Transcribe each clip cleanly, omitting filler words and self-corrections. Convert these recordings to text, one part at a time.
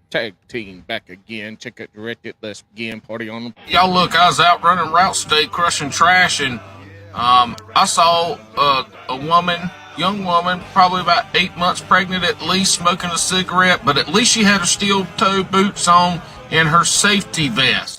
Tag team back again. Check it directed. Let's begin. Party on them. Y'all look, I was out running routes today, crushing trash, and I saw young woman, probably about 8 months pregnant at least, smoking a cigarette, but at least she had her steel toe boots on and her safety vest.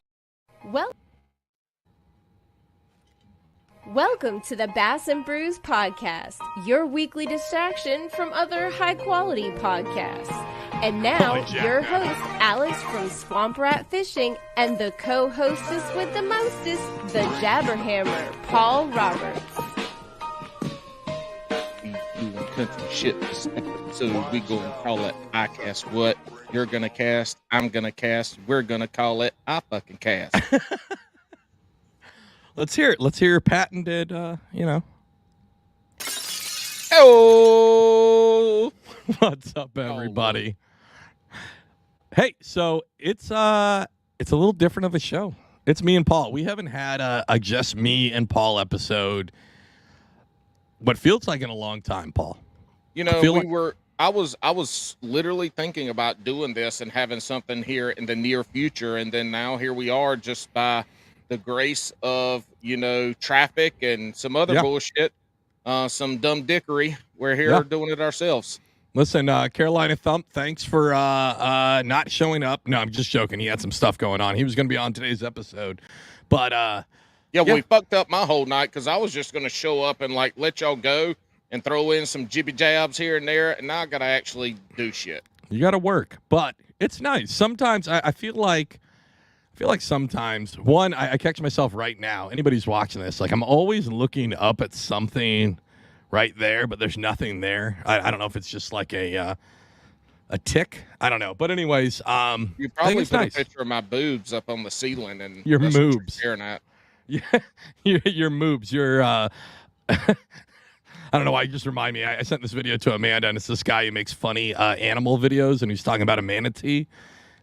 Welcome to the Bass and Brews podcast, your weekly distraction from other high-quality podcasts. And now, your host, Alex from Swamp Rat Fishing, and the co-hostess with the mostest, the Jabberhammer, Paul Roberts. We doing country shit. So we gonna call it ICAST what? You're gonna cast, I'm gonna cast, we're gonna call it I fucking cast. Let's hear it. Let's hear your patented, Oh, What's up, everybody? Hey, so it's a little different of a show. It's me and Paul. We haven't had a just me and Paul episode, what feels like in a long time, Paul. you know, I was literally thinking about doing this and having something here in the near future, and then now here we are, just by the grace of, traffic and some other bullshit, some dumb dickery. We're here doing it ourselves. Listen, Carolina Thump, thanks for not showing up. No, I'm just joking. He had some stuff going on. He was going to be on today's episode. But, we fucked up my whole night because I was just going to show up and, let y'all go and throw in some jibby jabs here and there, and now I got to actually do shit. You got to work. But it's nice. Sometimes I feel like sometimes, one, I catch myself right now, anybody who's watching this, I'm always looking up at something right there, but there's nothing there. I don't know if it's just like a tick. I don't know. But anyways, you probably put a picture of my boobs up on the ceiling, and your moobs. Staring at. Yeah, your moobs. Your I don't know why you just remind me. I sent this video to Amanda, and it's this guy who makes funny animal videos, and he's talking about a manatee.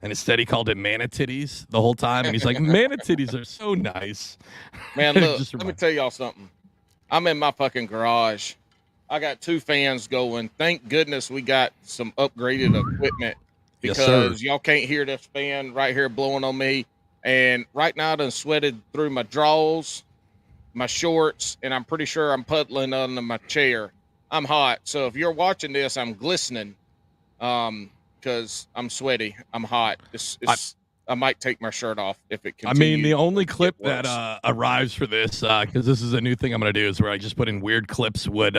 And instead, he called it manatitties the whole time. And he's like, manatitties are so nice. Man, look, let me tell y'all something. I'm in my fucking garage. I got 2 fans going. Thank goodness we got some upgraded equipment, because y'all can't hear this fan right here blowing on me. And right now, I done sweated through my drawers, my shorts, and I'm pretty sure I'm puddling under my chair. I'm hot. So if you're watching this, I'm glistening. Because I'm sweaty, I'm hot. I might take my shirt off if it continues. I mean, the only clip that arrives for this, because this is a new thing I'm going to do, is where I just put in weird clips would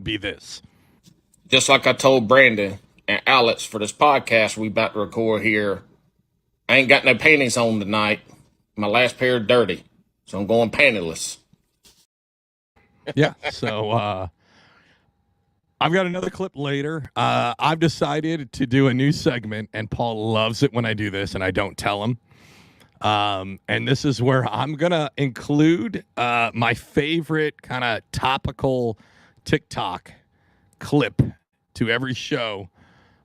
be this. Just like I told Brandon and Alex for this podcast we about to record here, I ain't got no panties on tonight. My last pair are dirty, so I'm going pantyless. Yeah, so I've got another clip later. I've decided to do a new segment, and Paul loves it when I do this, and I don't tell him. And this is where I'm going to include my favorite kind of topical TikTok clip to every show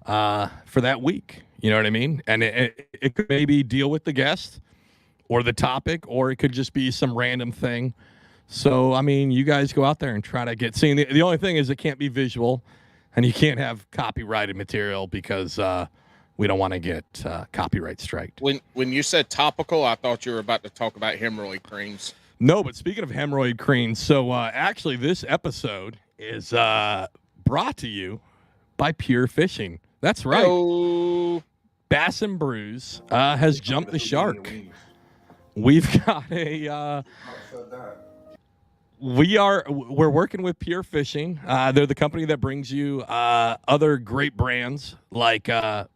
for that week. You know what I mean? And it could maybe deal with the guest or the topic, or it could just be some random thing. So, I mean, you guys go out there and try to get seen. The only thing is it can't be visual, and you can't have copyrighted material because we don't want to get copyright striked. When you said topical, I thought you were about to talk about hemorrhoid creams. No, but speaking of hemorrhoid creams, so actually this episode is brought to you by Pure Fishing. That's right. Hello. Bass and Brews has jumped the shark. We've got a... We're working with Pure Fishing. They're the company that brings you other great brands like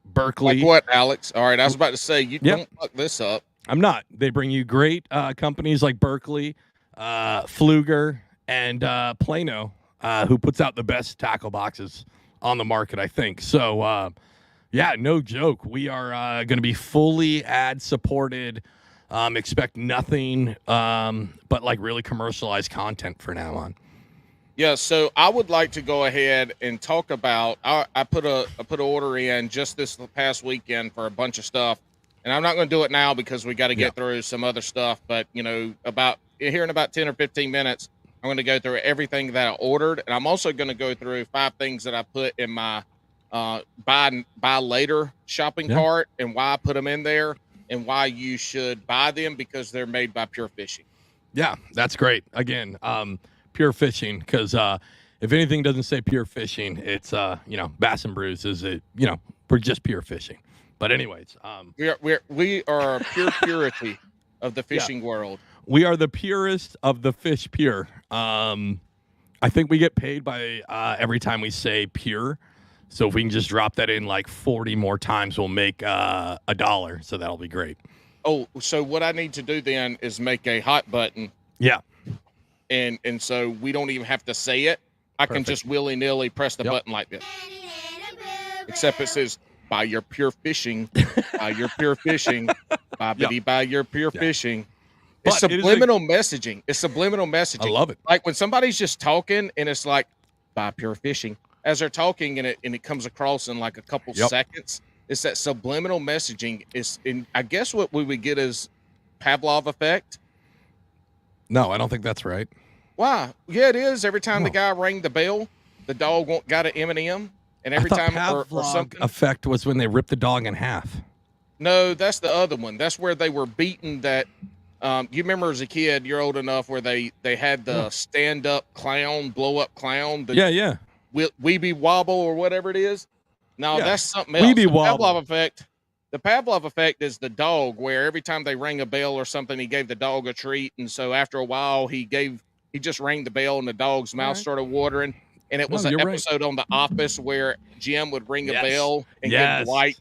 Berkeley. Like what, Alex? All right, I was about to say, don't fuck this up. I'm not. They bring you great companies like Berkeley, Fluger, and Plano, who puts out the best tackle boxes on the market, I think. So, no joke. We are going to be fully ad-supported. Expect nothing but really commercialized content for now on. Yeah, so I would like to go ahead and talk about. I put an order in just this past weekend for a bunch of stuff, and I'm not going to do it now because we got to get through some other stuff. But about 10 or 15 minutes, I'm going to go through everything that I ordered, and I'm also going to go through 5 things that I put in my buy later shopping cart, and why I put them in there, and why you should buy them, because they're made by Pure Fishing. Yeah, that's great. Again, Pure Fishing, because if anything doesn't say Pure Fishing, it's Bass and Brews is it, we're just Pure Fishing. But anyways, we are pure purity of the fishing world. We are the purest of the fish pure. I think we get paid by every time we say pure. So if we can just drop that in like 40 more times, we'll make $1. So that'll be great. Oh, so what I need to do then is make a hot button. Yeah. And so we don't even have to say it. I can just willy-nilly press the button like this. Except it says, buy your Pure Fishing, buy your Pure Fishing, buy your Pure Fishing. It's subliminal messaging. It's subliminal messaging. I love it. Like when somebody's just talking and it's like, buy Pure Fishing. As they're talking and it comes across in like a couple seconds, it's that subliminal messaging. I guess what we would get is Pavlov effect. No, I don't think that's right. Why? Yeah, it is. Every time the guy rang the bell, the dog got an M&M. And every time or something effect was when they ripped the dog in half. No, that's the other one. That's where they were beating that. You remember as a kid, you're old enough where they had the stand-up clown, blow-up clown. Weeby Wobble or whatever it is. No, that's something else. Weeby Wobble. Pavlov effect. The Pavlov effect is the dog, where every time they rang a bell or something, he gave the dog a treat. And so after a while, he just rang the bell and the dog's mouth started watering. And it was an episode on The Office where Jim would ring a bell and give Dwight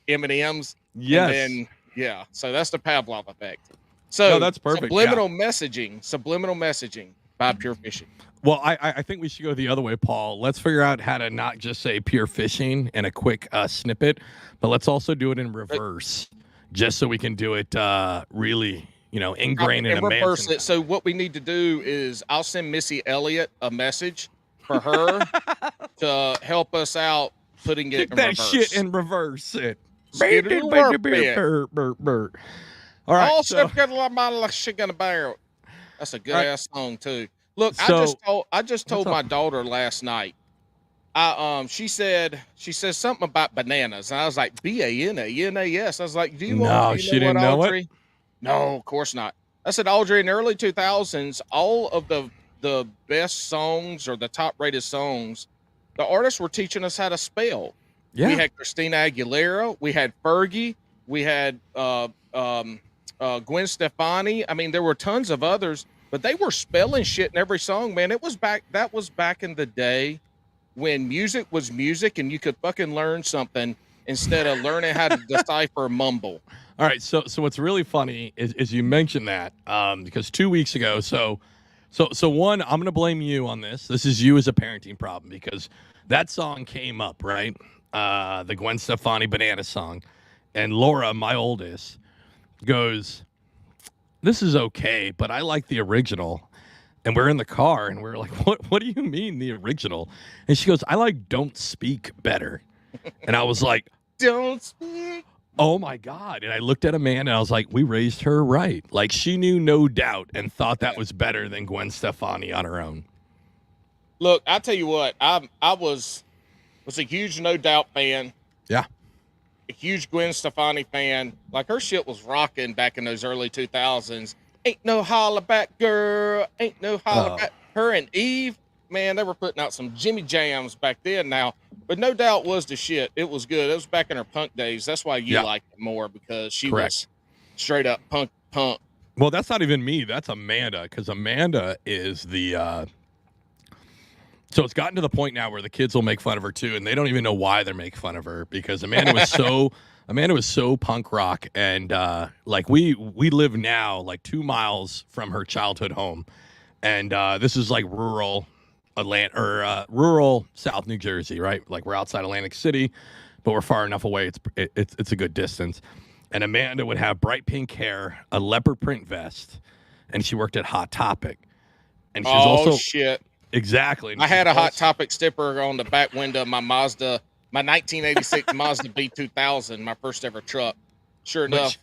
M&Ms. Yes. And then, so that's the Pavlov effect. So that's perfect. Subliminal messaging by Pure Fishing. Well, I think we should go the other way, Paul. Let's figure out how to not just say Pure Fishing in a quick snippet, but let's also do it in reverse, just so we can do it really, ingrained in a reverse it. So what we need to do is I'll send Missy Elliott a message for her to help us out putting it in reverse. That shit in reverse. All right. That's a good ass song too. Look, I just told my daughter last night. She said something about bananas, and I was like, BANANAS. I was like, do you know she didn't know Audrey? it? No, of course not. I said, Audrey, in the early 2000s, all of the best songs or the top rated songs, the artists were teaching us how to spell. Yeah. We had Christina Aguilera, we had Fergie, we had Gwen Stefani. I mean, there were tons of others, but they were spelling shit in every song, man. That was back in the day when music was music and you could fucking learn something instead of learning how to decipher mumble. All right. So what's really funny is you mentioned that because 2 weeks ago, so one, I'm going to blame you on this. This is you as a parenting problem, because that song came up, right? The Gwen Stefani Banana song. And Laura, my oldest, goes, this is okay, but I like the original. And we're in the car and we're like, what do you mean the original? And she goes, I like Don't Speak better. And I was like, Don't Speak. Oh my God. And I looked at Amanda and I was like, we raised her right. Like, she knew no doubt and thought that was better than Gwen Stefani on her own. Look, I tell you what, I was a huge No Doubt fan. Yeah. A huge Gwen Stefani fan. Like, her shit was rocking back in those early 2000s. Ain't no holla back, girl. Ain't no holla back. Her and Eve, man, they were putting out some Jimmy Jams back then now. But No Doubt was the shit. It was good. It was back in her punk days. That's why you liked it more, because she was straight up punk. Well, that's not even me. That's Amanda, because Amanda is the... So it's gotten to the point now where the kids will make fun of her too, and they don't even know why they're making fun of her, because Amanda was so punk rock, and like we live now like 2 miles from her childhood home, and this is like rural Atlanta or rural South New Jersey, right? Like, we're outside Atlantic City, but we're far enough away. It's a good distance. And Amanda would have bright pink hair, a leopard print vest, and she worked at Hot Topic. And she's also shit. Exactly. I had a Hot Topic sticker on the back window of my Mazda, my 1986 Mazda B2000, my first ever truck. Sure enough.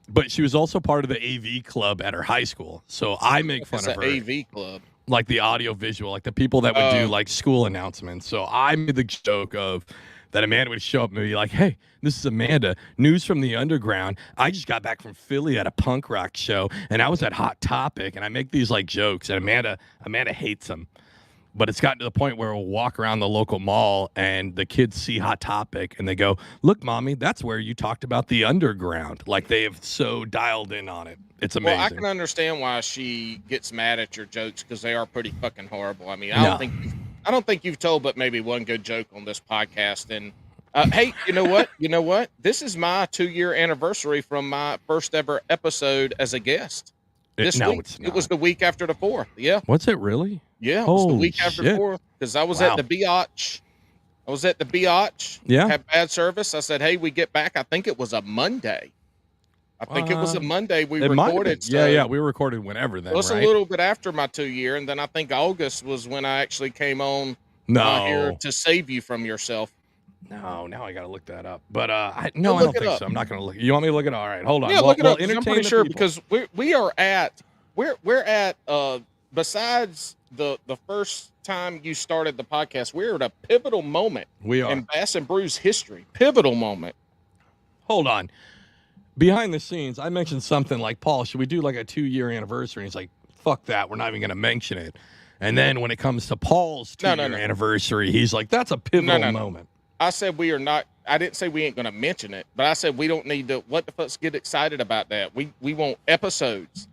But she was also part of the AV club at her high school. So I make fun of her. AV club. like the audio visual, like the people that would do like school announcements. So I made the joke of that Amanda would show up and be like, "Hey, this is Amanda. News from the underground. I just got back from Philly at a punk rock show, and I was at Hot Topic." And I make these like jokes, and Amanda hates them. But it's gotten to the point where we'll walk around the local mall and the kids see Hot Topic and they go, "Look, Mommy, that's where you talked about the underground." Like they have so dialed in on it. It's amazing. Well, I can understand why she gets mad at your jokes because they are pretty fucking horrible. I mean, I don't think you've told but maybe one good joke on this podcast. And hey, you know what? This is my 2-year anniversary from my first ever episode as a guest. This week. It's not. It was the week after the 4th. Yeah. What's it really? Yeah, it was the week after the 4th because I was at the Biatch. Yeah. Had bad service. I said, "Hey, we get back." I think it was a Monday. We recorded. So we recorded whenever then. It was a little bit after my 2-year, and then I think August was when I actually came on here to save you from yourself. No, now I got to look that up. But I don't think so. I'm not going to look. You want me to look it up? All right, hold on. Yeah, look it up. I'm pretty sure because we're at besides the first time you started the podcast, we're at a pivotal moment. We are in Bass and Brews history. Pivotal moment. Hold on. Behind the scenes, I mentioned something like, "Paul, should we do like a 2-year anniversary?" And he's like, "Fuck that. We're not even going to mention it." And then when it comes to Paul's 2-year anniversary, he's like, "That's a pivotal moment." I said we are not. I didn't say we ain't going to mention it, but I said we don't need to. What the fuck's get excited about that? We want episodes.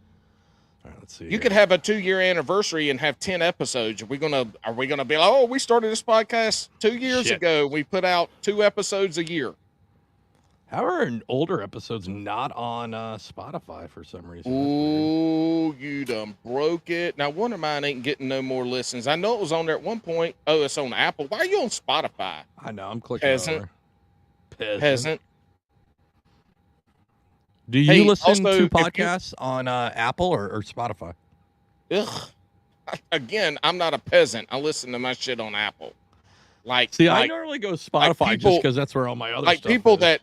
All right, let's see. You could have a 2-year anniversary and have 10 episodes. Are we gonna be like, "Oh, we started this podcast 2 years ago. We put out 2 episodes a year." How are older episodes not on Spotify for some reason? Ooh, you done broke it. Now, one of mine ain't getting no more listens. I know it was on there at one point. Oh, it's on Apple. Why are you on Spotify? I know. I'm clicking over. Peasant. Do you listen to podcasts on Apple or Spotify? Ugh. Again, I'm not a peasant. I listen to my shit on Apple. I normally go Spotify just because that's where all my other stuff people is.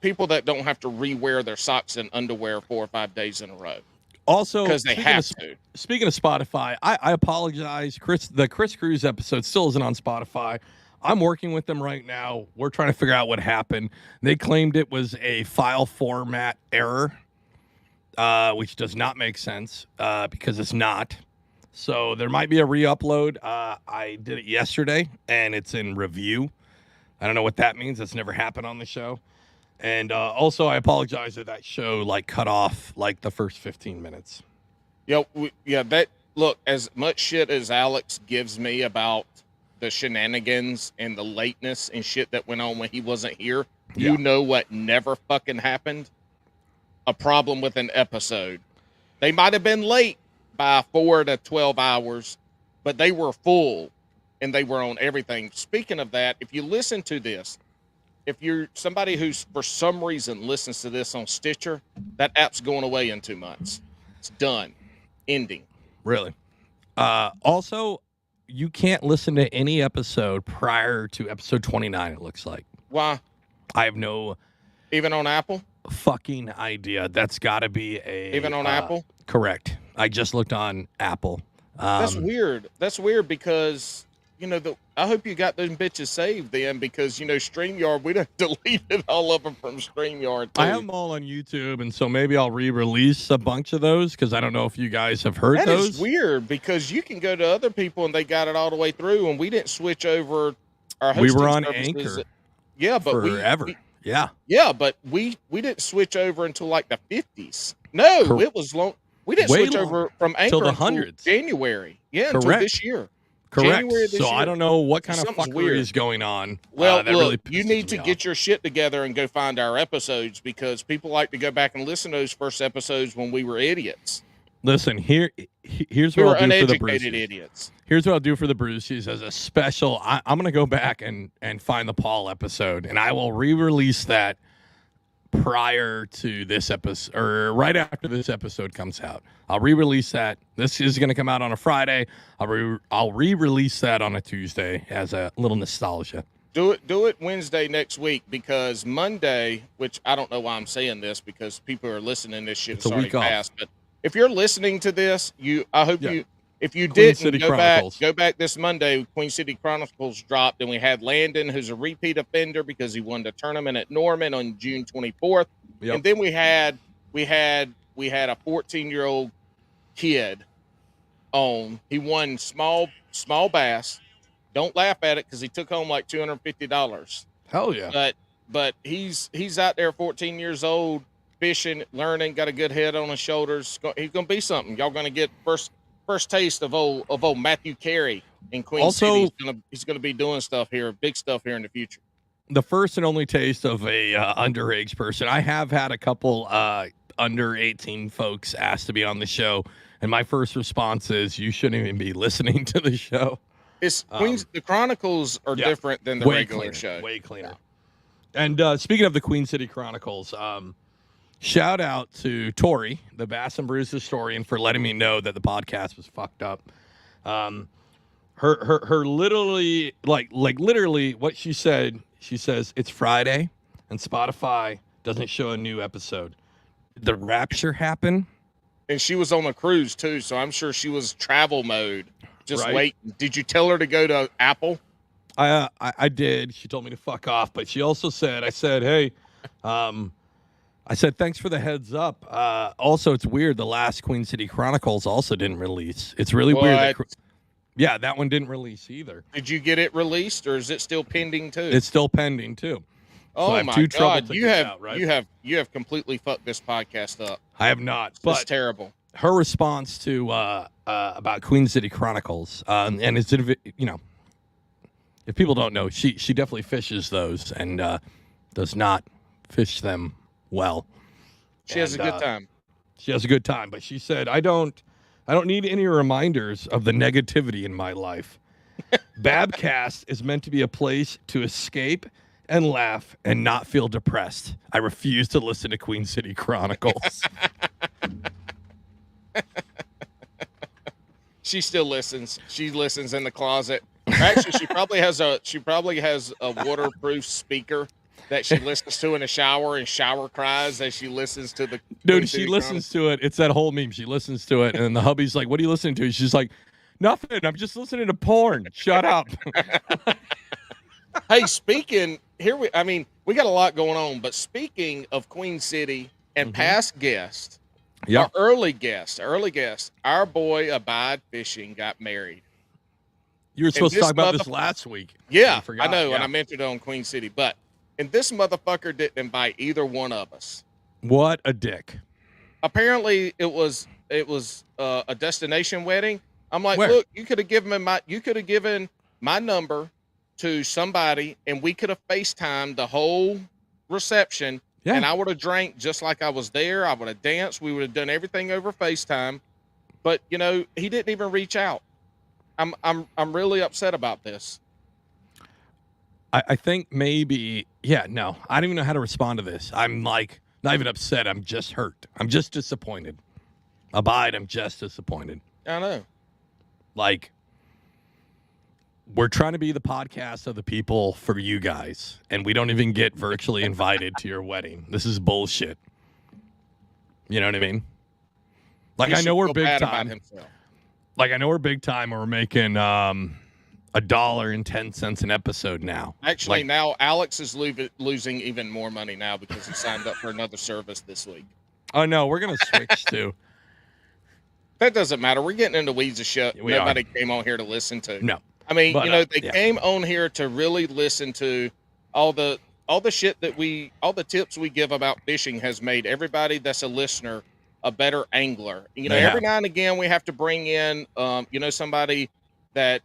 People that don't have to re-wear their socks and underwear 4 or 5 days in a row. Also, because they have to. Speaking of Spotify, I apologize. The Chris Cruz episode still isn't on Spotify. I'm working with them right now. We're trying to figure out what happened. They claimed it was a file format error, which does not make sense because it's not. So there might be a re-upload. I did it yesterday, and it's in review. I don't know what that means. That's never happened on the show. And also, I apologize that show cut off the first 15 minutes. Look, as much shit as Alex gives me about the shenanigans and the lateness and shit that went on when he wasn't here, you know what never fucking happened? A problem with an episode. They might have been late by 4 to 12 hours, but they were full and they were on everything. Speaking of that, if you listen to this, if you're somebody who's for some reason listens to this on Stitcher, that app's going away in 2 months. It's done. Ending. Really? Also, you can't listen to any episode prior to episode 29, it looks like. Why? I have no... Even on Apple? Fucking idea. That's got to be even on Apple? Correct. I just looked on Apple. That's weird. That's weird because, I hope you got those bitches saved then because, StreamYard, we done deleted all of them from StreamYard too. I have them all on YouTube, and so maybe I'll re-release a bunch of those because I don't know if you guys have heard those. That is weird because you can go to other people and they got it all the way through, and we didn't switch over our hosting We were on services. Anchor. Yeah, but forever. Yeah, but we didn't switch over until the 50s. No, it was long. We didn't switch over from Anchor until the hundreds. January. Yeah, until this year. Correct. So I don't know what kind of fuckery is going on. Well, look, you need to get your shit together and go find our episodes because people like to go back and listen to those first episodes when we were idiots. Listen, here's what I'll do for the uneducated idiots. Here's what I'll do for the Brucey's as a special. I'm going to go back and find the Paul episode, and I will re-release that prior to this episode, or right after this episode comes out. I'll re-release that. This is going to come out on a Friday. I'll re-release that on a Tuesday as a little nostalgia. Do it Wednesday next week because Monday, which I don't know why I'm saying this because people are listening to this shit. It's already passed, but if you're listening to this, I hope If you Queen didn't, City go Chronicles. back this Monday. Queen City Chronicles dropped, and we had Landon, who's a repeat offender because he won the tournament at Norman on June 24th. Yep. And then we had a 14-year-old kid on. He won small bass. Don't laugh at it because he took home like $250. Hell yeah! But he's out there, 14 years old, fishing, learning, got a good head on his shoulders. He's gonna be something. Y'all gonna get first taste of old Matthew Carey in Queen City. He's gonna be doing stuff here, big stuff here in the future. The first and only taste of a underage person. I have had a couple under 18 folks asked to be on the show, and my first response is, "You shouldn't even be listening to the show." It's Queens. The Chronicles are different than the regular show. Way cleaner. Yeah. And speaking of the Queen City Chronicles, shout out to Tori, the Bass and Brews historian, for letting me know that the podcast was fucked up. Her literally, like literally what she said. She says it's Friday and Spotify doesn't show a new episode. Did the rapture happen? And she was on a cruise too, so I'm sure she was travel mode. Just right? wait. Did you tell her to go to Apple? I did. She told me to fuck off, but she also said, I said, hey, I said, thanks for the heads up. Also, it's weird. The last Queen City Chronicles also didn't release. It's really weird. Yeah, that one didn't release either. Did you get it released, or is it still pending too? It's still pending too. Oh so my God! You have completely fucked this podcast up. I have not. But it's terrible. Her response to about Queen City Chronicles, and it's, you know, if people don't know, she definitely fishes those and does not fish them well. She has a good time. She has a good time, but she said, I don't need any reminders of the negativity in my life. Babcast is meant to be a place to escape and laugh and not feel depressed. I refuse to listen to Queen City Chronicles. She still listens. She listens in the closet. Actually, she probably has a waterproof speaker that she listens to in the shower and shower cries as she listens to the. Dude, she listens to it. It's that whole meme. She listens to it, and then the hubby's like, "What are you listening to?" She's like, "Nothing. I'm just listening to porn. Shut up." Hey, we got a lot going on, but speaking of Queen City and past guests. Yeah, early guest. Our boy Abide Fishing got married. You were supposed to talk about this last week. Yeah, I know, and I mentioned it on Queen City, and this motherfucker didn't invite either one of us. What a dick! Apparently, it was a destination wedding. I'm like, Where? Look, you could have given my number to somebody, and we could have FaceTimed the whole reception. Yeah. And I would have drank just like I was there. I would have danced. We would have done everything over FaceTime. But he didn't even reach out. I'm really upset about this. I think maybe no. I don't even know how to respond to this. I'm like not even upset. I'm just hurt. I'm just disappointed. Abide, I'm just disappointed. I know. Like, we're trying to be the podcast of the people for you guys, and we don't even get virtually invited to your wedding. This is bullshit. You know what I mean? Like, I know we're big time. Like, I know we're big time, and we're making $1.10 an episode now. Actually, now Alex is losing even more money now because he signed up for another service this week. Oh no, we're gonna switch to. That doesn't matter. We're getting into weeds of shit. Nobody came on here to listen to. No. I mean, they came on here to really listen to all the shit all the tips we give about fishing has made everybody that's a listener a better angler. Every now and again we have to bring in, somebody that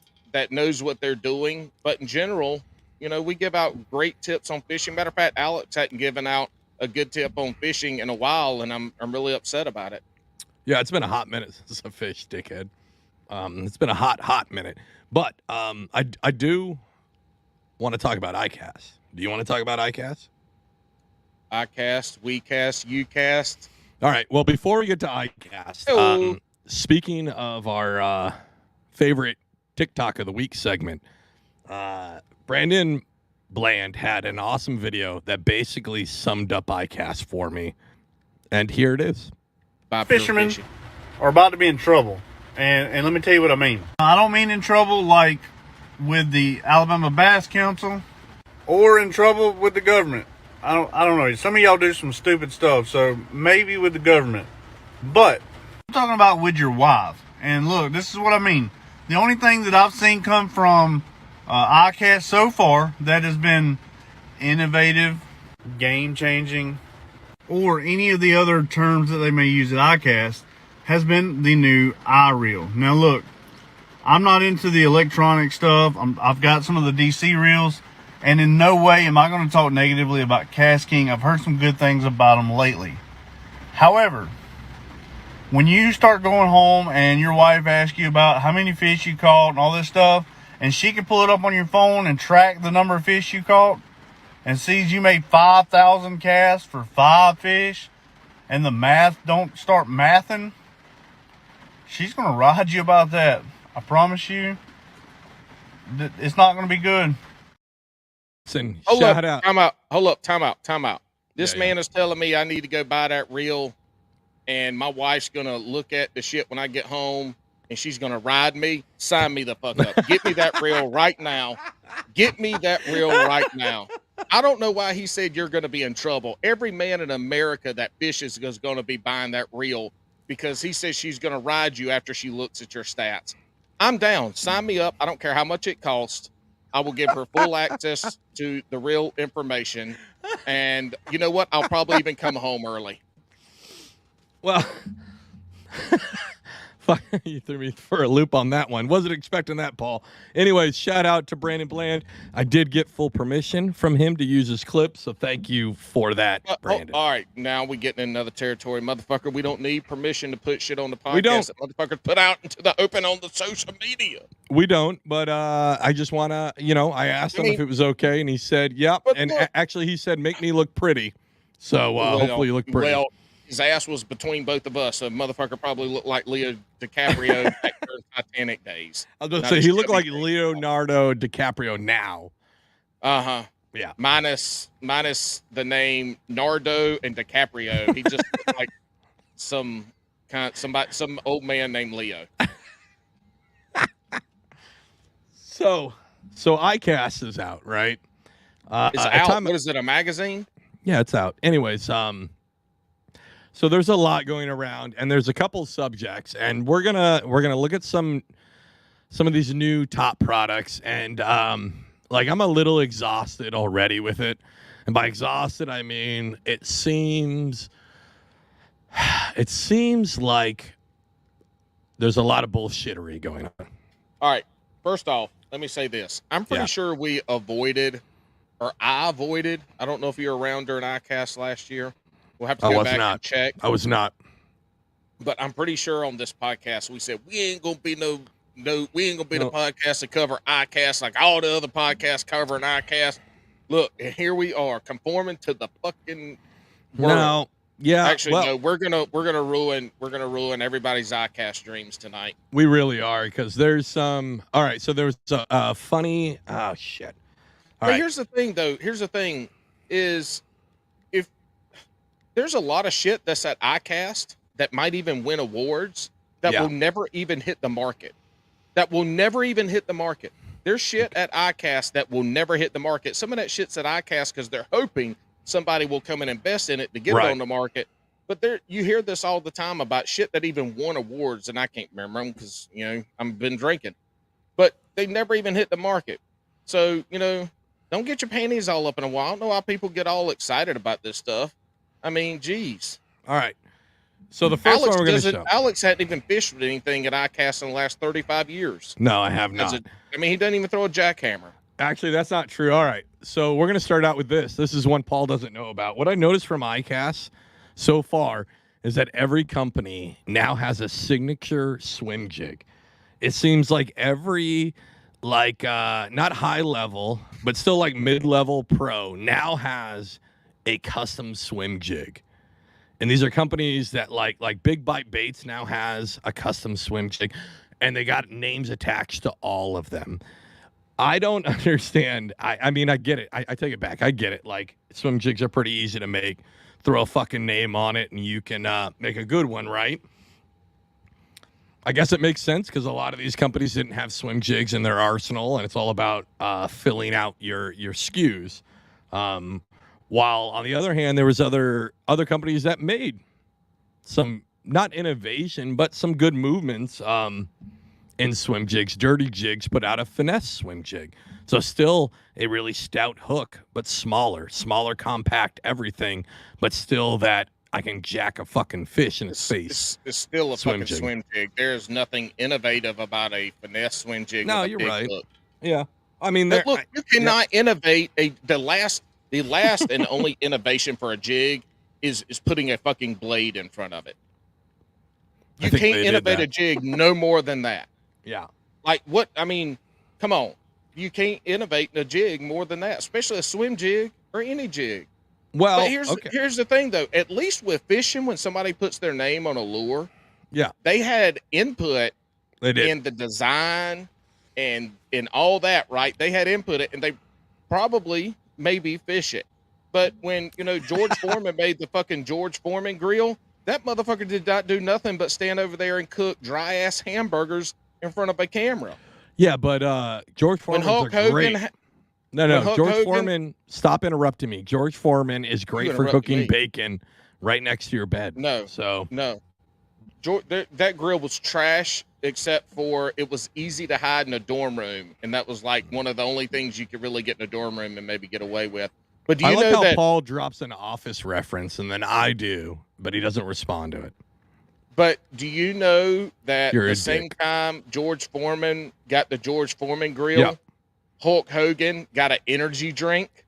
knows what they're doing. But in general, we give out great tips on fishing. Matter of fact, Alex hadn't given out a good tip on fishing in a while, and I'm really upset about it. Yeah, it's been a hot minute since I fished, dickhead. It's been a hot minute. But I do want to talk about ICAST. Do you want to talk about ICAST? ICAST, WeCast, UCAST. All right. Well, before we get to ICAST, speaking of our favorite TikTok of the week segment, Brandon Bland had an awesome video that basically summed up ICAST for me. And here it is. Fishermen are about to be in trouble. And let me tell you what I mean. I don't mean in trouble like with the Alabama Bass Council or in trouble with the government. I don't know. Some of y'all do some stupid stuff, so maybe with the government. But I'm talking about with your wife. And look, this is what I mean. The only thing that I've seen come from ICAST so far that has been innovative, game-changing, or any of the other terms that they may use at ICAST has been the new iReel. Now look, I'm not into the electronic stuff. I've got some of the DC reels, and in no way am I going to talk negatively about Cast King. I've heard some good things about them lately. However, when you start going home and your wife asks you about how many fish you caught and all this stuff, and she can pull it up on your phone and track the number of fish you caught, and sees you made 5,000 casts for 5 fish, and the math don't start mathing, she's going to ride you about that. I promise you, it's not going to be good. Listen, hold shout up, out. Time out. This man is telling me I need to go buy that reel, and my wife's going to look at the shit when I get home, and she's going to ride me. Sign me the fuck up. Get me that reel right now. Get me that reel right now. I don't know why he said you're going to be in trouble. Every man in America that fishes is going to be buying that reel because he says she's going to ride you after she looks at your stats. I'm down. Sign me up. I don't care how much it costs. I will give her full access to the real information. And you know what? I'll probably even come home early. Well, you threw me for a loop on that one. Wasn't expecting that, Paul. Anyways, shout out to Brandon Bland. I did get full permission from him to use his clip, so thank you for that, Brandon. All right, now we getting in another territory. Motherfucker, we don't need permission to put shit on the podcast. We don't. That motherfuckers put out into the open on the social media. We don't, but I just want to, I asked him if it was okay, and he said, yep. And actually, he said, make me look pretty. So hopefully you look pretty. Well, his ass was between both of us. So motherfucker probably looked like Leo DiCaprio back during Titanic days. I was going to say, he looked like Leonardo DiCaprio now. Uh-huh. Yeah. Minus the name Nardo and DiCaprio. He just looked like some old man named Leo. So ICAST is out, right? It's out. What is it, a magazine? Yeah, it's out. Anyways, so there's a lot going around, and there's a couple subjects, and we're gonna look at some of these new top products, and I'm a little exhausted already with it, and by exhausted I mean it seems like there's a lot of bullshittery going on. All right, first off, let me say this: I'm pretty sure I avoided. I don't know if you were around during ICAST last year. We'll have to go back and check. I was not. But I'm pretty sure on this podcast we said we ain't gonna be the podcast to cover ICAST like all the other podcasts covering ICAST. Look, and here we are conforming to the fucking world. No, yeah. Actually, no, we're gonna ruin everybody's ICAST dreams tonight. We really are, because there's some. All right, so there's a funny. Oh shit. But here's the thing, though. Here's the thing, is if there's a lot of shit that's at ICAST that might even win awards that will never even hit the market. There's shit at ICAST that will never hit the market. Some of that shit's at ICAST because they're hoping somebody will come and invest in it to get it on the market. But you hear this all the time about shit that even won awards, and I can't remember them because, I've been drinking. But they never even hit the market. So, don't get your panties all up in a wall. I don't know why people get all excited about this stuff. I mean, geez. All right. So the first one we're going to show. Alex hadn't even fished with anything at ICAST in the last 35 years. No, I have not. He doesn't even throw a jackhammer. Actually, that's not true. All right. So we're going to start out with this. This is one Paul doesn't know about. What I noticed from ICAST so far is that every company now has a signature swim jig. It seems like every... not high level, but still like mid-level pro now has a custom swim jig. And these are companies that like Big Bite Baits now has a custom swim jig, and they got names attached to all of them. I don't understand. I mean, I get it. I take it back. I get it. Like, swim jigs are pretty easy to make. Throw a fucking name on it and you can make a good one, right? I guess it makes sense because a lot of these companies didn't have swim jigs in their arsenal, and it's all about filling out your SKUs. While on the other hand, there was other companies that made some not innovation, but some good movements in swim jigs. Dirty Jigs put out a finesse swim jig, so still a really stout hook, but smaller, compact, everything, but still that I can jack a fucking fish in its face. It's still a fucking swim jig. There's nothing innovative about a finesse swim jig. No, with a you're big right. hook. Yeah, I mean, look, you cannot innovate. The last and only innovation for a jig is putting a fucking blade in front of it. You can't innovate a jig no more than that. Yeah. Like what? I mean, come on. You can't innovate in a jig more than that, especially a swim jig or any jig. Well, but here's the thing, though. At least with fishing, when somebody puts their name on a lure, yeah, they had input in the design and in all that, right? They had input it, and they probably maybe fish it. But when George Foreman made the fucking George Foreman grill, that motherfucker did not do nothing but stand over there and cook dry ass hamburgers in front of a camera. Yeah, but George Foreman's great. George Foreman, stop interrupting me. George Foreman is great for cooking bacon right next to your bed. No. That grill was trash, except for it was easy to hide in a dorm room, and that was like one of the only things you could really get in a dorm room and maybe get away with. But do you know how Paul drops an Office reference, and then I do, but he doesn't respond to it. But do you know that the same time George Foreman got the George Foreman grill, Hulk Hogan got an energy drink,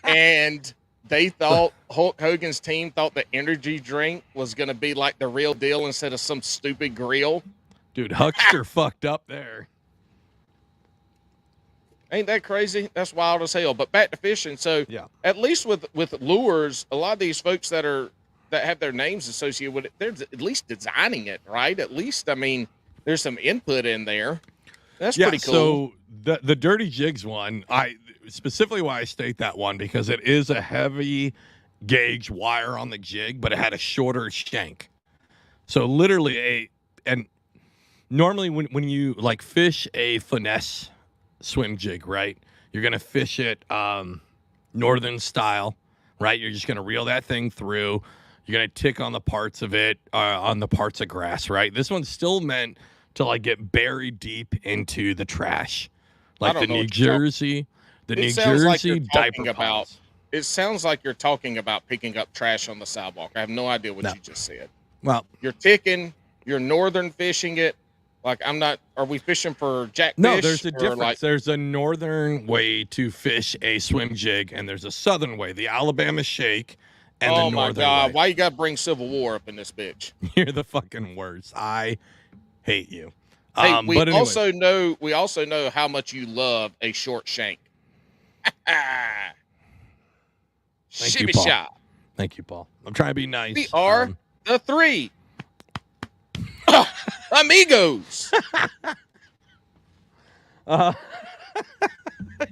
and they thought Hulk Hogan's team thought the energy drink was going to be like the real deal instead of some stupid grill. Dude, Huckster fucked up there. Ain't that crazy? That's wild as hell. But back to fishing. So at least with lures, a lot of these folks that have their names associated with it, they're at least designing it, right? At least, I mean, there's some input in there. That's pretty cool. So the Dirty Jigs one, I specifically why I state that one, because it is a heavy gauge wire on the jig, but it had a shorter shank. So literally and normally when you like fish a finesse swim jig, right? You're going to fish it northern style, right? You're just going to reel that thing through. You're going to tick on the parts of it, on the parts of grass, right? This one's still meant to like get buried deep into the trash. Like the New Jersey diaper piles. It sounds like you're talking about picking up trash on the sidewalk. I have no idea what you just said. Well, you're ticking, you're northern fishing it. Like are we fishing for jackfish? No, there's a difference. There's a northern way to fish a swim jig, and there's a southern way, the Alabama shake and the northern way. Oh my God, why you got to bring Civil War up in this bitch? You're the fucking worst. I hate you. Hey, we also know how much you love a short shank. Thank you, Paul. Thank you, Paul. I'm trying to be nice. We are the three amigos.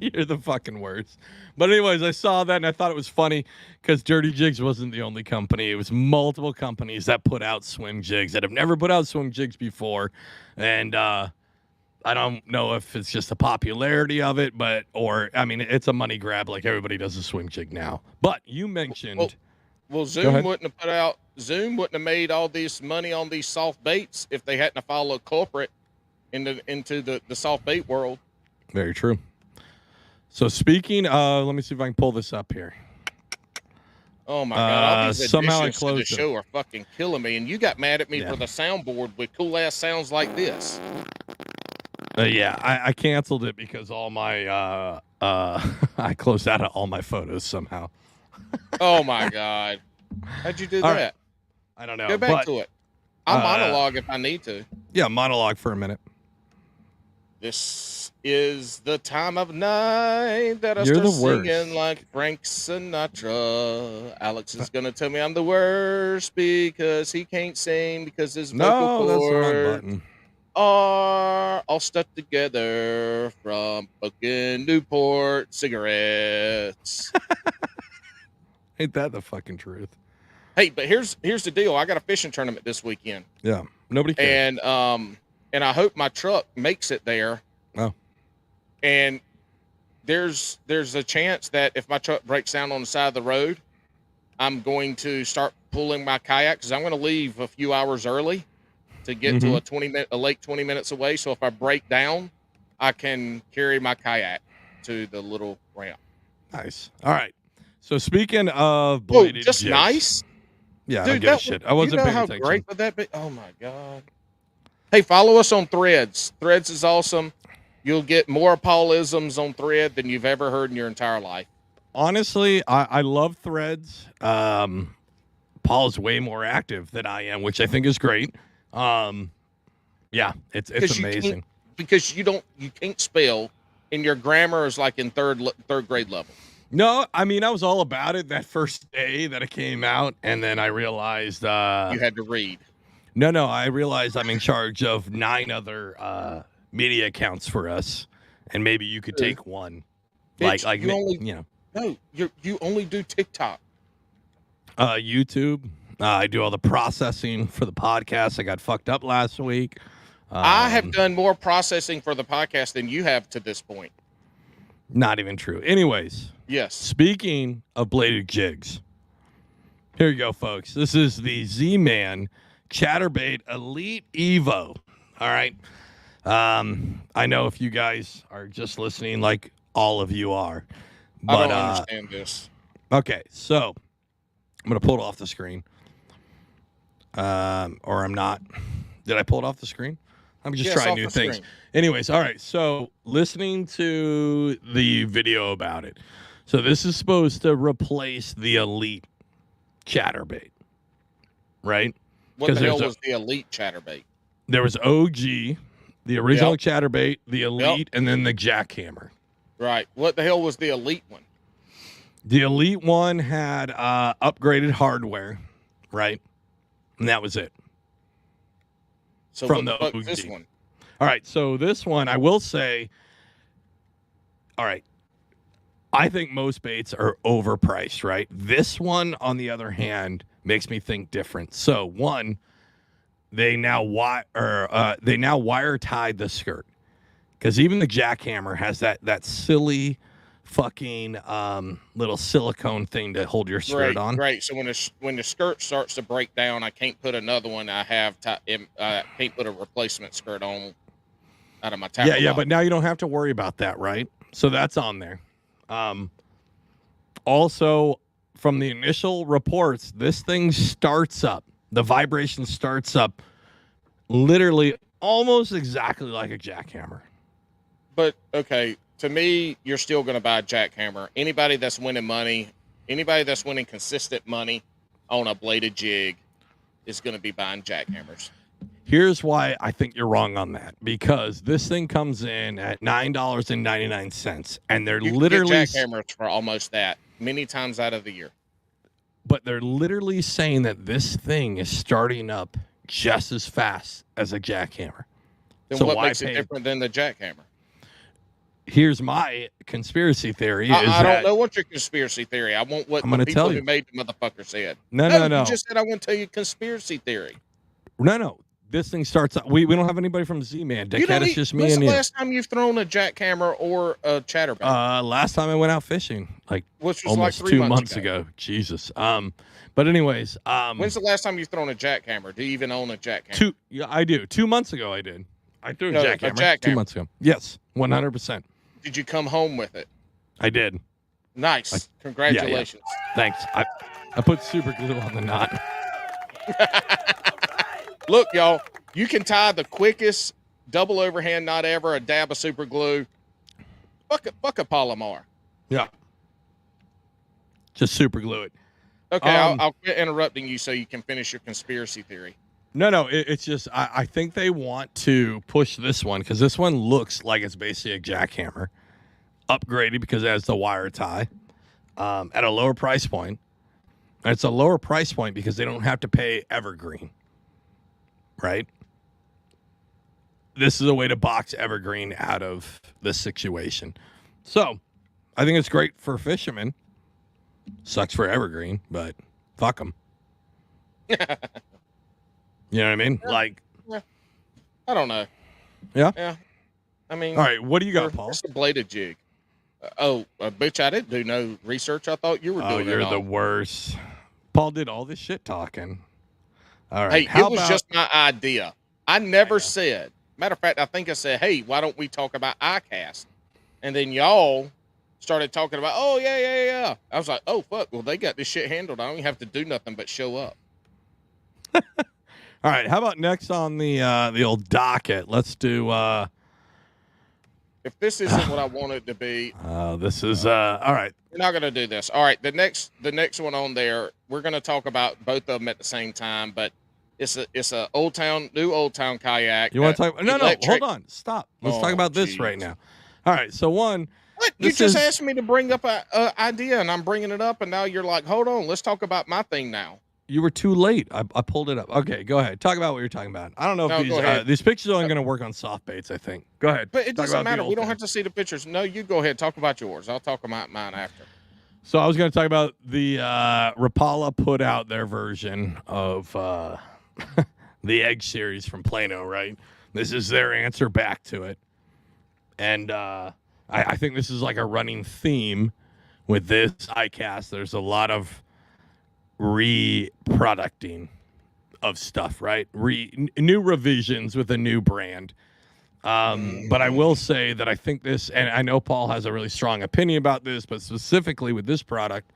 You're the fucking worst. But anyways, I saw that and I thought it was funny because Dirty Jigs wasn't the only company. It was multiple companies that put out swim jigs that have never put out swim jigs before. And I don't know if it's just the popularity of it, it's a money grab like everybody does a swim jig now. But you mentioned... Well, Zoom wouldn't have made all this money on these soft baits if they hadn't followed corporate into the soft bait world. Very true. So speaking, let me see if I can pull this up here. Oh my God! All these somehow additions to the show are fucking killing me, and you got mad at me for the soundboard with cool ass sounds like this. I canceled it because all my I closed out all my photos somehow. Oh my God! How'd you do that? Right. I don't know. Go back to it. I'll monologue if I need to. Yeah, monologue for a minute. This is the time of night that I start singing like Frank Sinatra. Alex is going to tell me I'm the worst because he can't sing because his vocal cords are all stuck together from fucking Newport cigarettes. Ain't that the fucking truth? Hey, but here's the deal. I got a fishing tournament this weekend. Yeah. Nobody cares. And I hope my truck makes it there. Oh. And there's a chance that if my truck breaks down on the side of the road, I'm going to start pulling my kayak because I'm going to leave a few hours early to get to a lake 20 minutes away. So if I break down, I can carry my kayak to the little ramp. Nice. All right. So speaking of bladed just jigs, nice. Yeah, Dude, I don't give a shit. I wasn't paying attention. How great would that be? Oh my God. Hey, follow us on Threads. Threads is awesome. You'll get more Paulisms on Thread than you've ever heard in your entire life. Honestly, I love Threads. Paul's way more active than I am, which I think is great. Yeah, it's amazing. Because you can't spell, and your grammar is like in third grade level. No, I mean, I was all about it that first day that it came out, and then I realized... you had to read. No, I realized I'm in charge of 9 other media accounts for us, and maybe you could take one. No, you only do TikTok. YouTube. I do all the processing for the podcast. I got fucked up last week. I have done more processing for the podcast than you have to this point. Not even true. Anyways. Yes. Speaking of bladed jigs, here you go, folks. This is the Z-Man Chatterbait Elite Evo. All right. I know if you guys are just listening, like all of you are. But, I don't understand this. Okay, so I'm going to pull it off the screen. Or I'm not. Did I pull it off the screen? I'm just trying new things. Screen. Anyways, all right. So listening to the video about it. So this is supposed to replace the Elite Chatterbait, right? What the hell was the Elite Chatterbait? There was OG, the original Chatterbait, the Elite, and then the Jackhammer. Right. What the hell was the Elite one? The Elite one had upgraded hardware, right? And that was it. So from what the fuck OG. This one? All right, so this one, I will say, all right, I think most baits are overpriced, right? This one, on the other hand, makes me think different. So one, they now wire tied the skirt, because even the Jackhammer has that silly fucking little silicone thing to hold your skirt on. Great. So when the skirt starts to break down, I can't put another one. I can't put a replacement skirt on out of my tackle. Yeah. But now you don't have to worry about that, right? So that's on there. Also, from the initial reports, this thing starts up. The vibration starts up literally almost exactly like a Jackhammer. But, okay, to me, you're still going to buy a Jackhammer. Anybody that's winning money, anybody that's winning consistent money on a bladed jig is going to be buying Jackhammers. Here's why I think you're wrong on that. Because this thing comes in at $9.99, and they're literally Jackhammers for almost that many times out of the year. But they're literally saying that this thing is starting up just as fast as a Jackhammer. Then so what makes it different than the Jackhammer? Here's my conspiracy theory. I don't know what your conspiracy theory. I want what the people who made the motherfucker said. No. You just said I want to tell you conspiracy theory. No. This thing starts up. We don't have anybody from Z-Man. Dickhead, it's just me and you. When's the last time you've thrown a Jackhammer or a Chatterbait? Last time I went out fishing, which was almost like 2 months ago. Jesus. But anyways, when's the last time you've thrown a Jackhammer? Do you even own a Jackhammer? I do. 2 months ago, I did. I threw a Jackhammer 2 months ago. Yes, 100%. Did you come home with it? I did. Nice. Congratulations. Yeah. Thanks. I put super glue on the knot. Look, y'all, you can tie the quickest double overhand knot ever, a dab of super glue. Fuck a Palomar. Yeah. Just super glue it. Okay, I'll quit interrupting you so you can finish your conspiracy theory. No, it's just I think they want to push this one because this one looks like it's basically a Jackhammer, upgraded because it has the wire tie at a lower price point. And it's a lower price point because they don't have to pay Evergreen, right? This is a way to box Evergreen out of this situation. So I think it's great for fishermen. Sucks for Evergreen, but fuck them. You know what I mean? Yeah. Like, Yeah. I don't know. Yeah. Yeah. I mean, all right. What do you got, Paul? It's a bladed jig. Bitch, I didn't do no research. I thought you were doing it. Oh, you're the worst. Paul did all this shit talking. All right. Hey, it was just my idea. I never said. Matter of fact, I think I said, "Hey, why don't we talk about ICAST?" And then y'all started talking about, "Oh yeah." I was like, "Oh fuck, well they got this shit handled. I don't even have to do nothing but show up." All right. How about next on the old docket? Let's do. If this isn't what I want it to be, this is all right. We're not gonna do this. All right, the next one on there, we're gonna talk about both of them at the same time, but it's a new Old Town kayak. You want to talk? No, hold on, stop. Let's talk about this right now. All right, so one. What? You just asked me to bring up an idea, and I'm bringing it up, and now you're like, hold on, let's talk about my thing now. You were too late. I pulled it up. Okay, go ahead. Talk about what you're talking about. I don't know if these pictures are only going to work on soft baits, I think. Go ahead. But it doesn't matter. We don't have to see the pictures. No, you go ahead. Talk about yours. I'll talk about mine after. So I was going to talk about the Rapala put out their version of the Egg series from Plano, right? This is their answer back to it. And I think this is like a running theme with this ICAST. There's a lot of reproducting of stuff, right? New revisions with a new brand. But I will say that I think this, and I know Paul has a really strong opinion about this, but specifically with this product,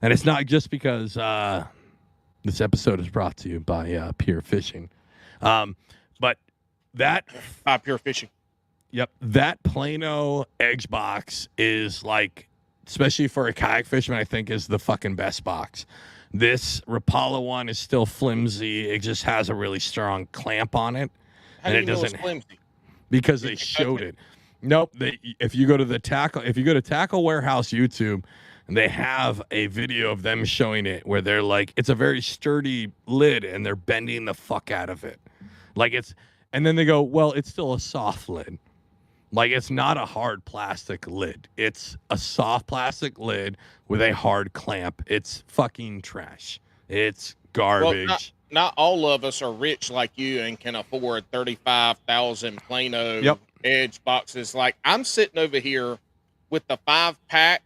and it's not just because this episode is brought to you by Pure Fishing, but that by Pure Fishing. Yep, that Plano Edge box is like, especially for a kayak fisherman, I think is the fucking best box. This Rapala one is still flimsy. It just has a really strong clamp on it. How do you know it's flimsy? Because they showed it. Nope. If you go to Tackle Warehouse YouTube, they have a video of them showing it where they're like, it's a very sturdy lid and they're bending the fuck out of it. And then they go, well, it's still a soft lid. Like, it's not a hard plastic lid. It's a soft plastic lid with a hard clamp. It's fucking trash. It's garbage. Well, not all of us are rich like you and can afford 35,000 Plano Edge boxes. Like, I'm sitting over here with the 5-pack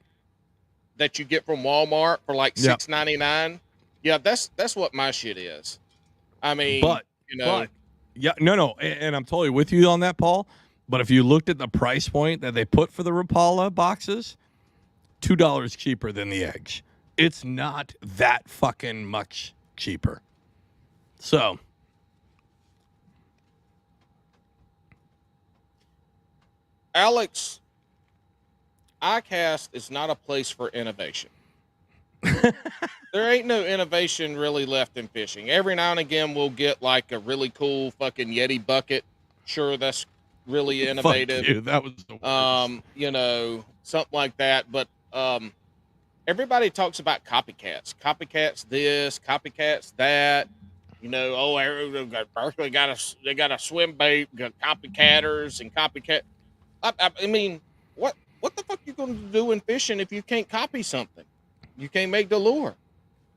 that you get from Walmart for like $6.99. Yeah, that's what my shit is. I mean, and I'm totally with you on that, Paul. But if you looked at the price point that they put for the Rapala boxes, $2 cheaper than the Edge. It's not that fucking much cheaper. So, Alex, ICAST is not a place for innovation. There ain't no innovation really left in fishing. Every now and again, we'll get like a really cool fucking Yeti bucket. Sure, that's really innovative. Fuck you. That was the worst. Something like that. But everybody talks about copycats. Copycats this, copycats that. Berkeley they got a swim bait, got copycatters and copycat. I mean, what the fuck you going to do in fishing if you can't copy something? You can't make the lure.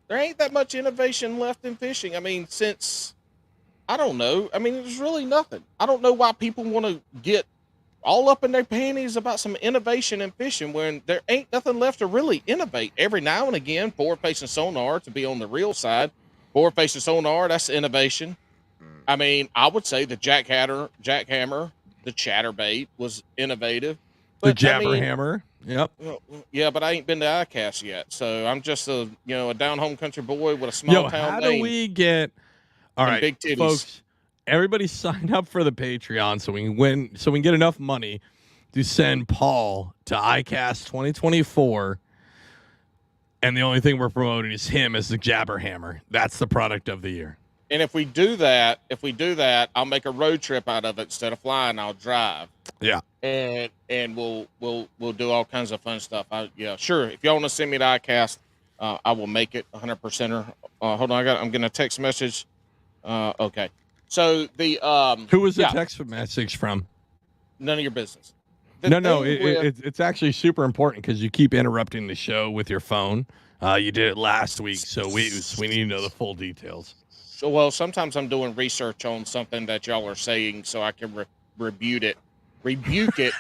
There ain't that much innovation left in fishing. I mean, I don't know. I mean, there's really nothing. I don't know why people want to get all up in their panties about some innovation in fishing when there ain't nothing left to really innovate. Every now and again, forward-facing sonar to be on the real side. Forward-facing sonar, that's innovation. I mean, I would say the jackhammer, the chatterbait was innovative. But the jabberhammer, yep. Yeah, but I ain't been to ICAST yet, so I'm just a down-home country boy with a small town name. How do we get? All right, big titties. Folks, everybody sign up for the Patreon so we can get enough money to send Paul to ICAST 2024. And the only thing we're promoting is him as the jabberhammer. That's the product of the year. And if we do that, I'll make a road trip out of it. Instead of flying, I'll drive. Yeah. And we'll do all kinds of fun stuff. Sure. If y'all want to send me to ICAST, I will make it 100%. Hold on, I'm getting a text message. Okay. So who was the text message from? None of your business. It's actually super important because you keep interrupting the show with your phone. You did it last week, so we need to know the full details. So, well, sometimes I'm doing research on something that y'all are saying so I can rebuke it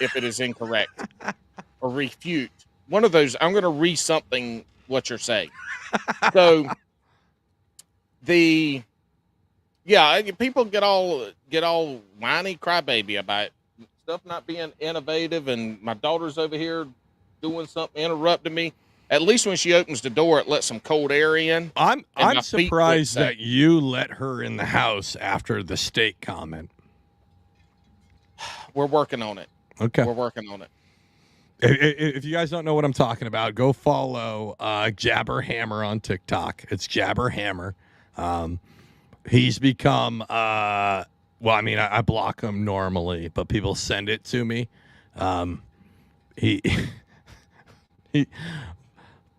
if it is incorrect, or refute. One of those, I'm going to something what you're saying. So people get all whiny crybaby about stuff not being innovative, and my daughter's over here doing something, interrupting me. At least when she opens the door, it lets some cold air in. I'm surprised that you let her in the house after the steak comment. We're working on it. Okay. We're working on it. If you guys don't know what I'm talking about, go follow Jabber Hammer on TikTok. It's Jabber Hammer. He's become I block him normally, but people send it to me.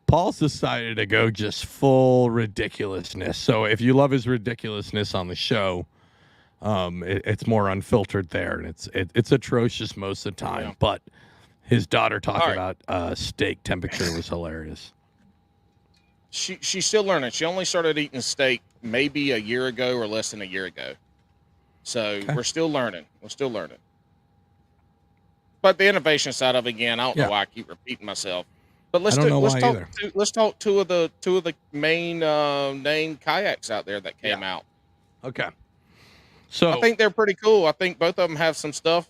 Paul's decided to go just full ridiculousness. So if you love his ridiculousness on the show, it's more unfiltered there, and it's atrocious most of the time. Yeah. But his daughter talking about steak temperature was hilarious. She's still learning. She only started eating steak maybe a year ago or less than a year ago. So we're still learning. But the innovation side of it, again, I don't know why I keep repeating myself. But let's talk two of the main named kayaks out there that came out. Okay. So I think they're pretty cool. I think both of them have some stuff.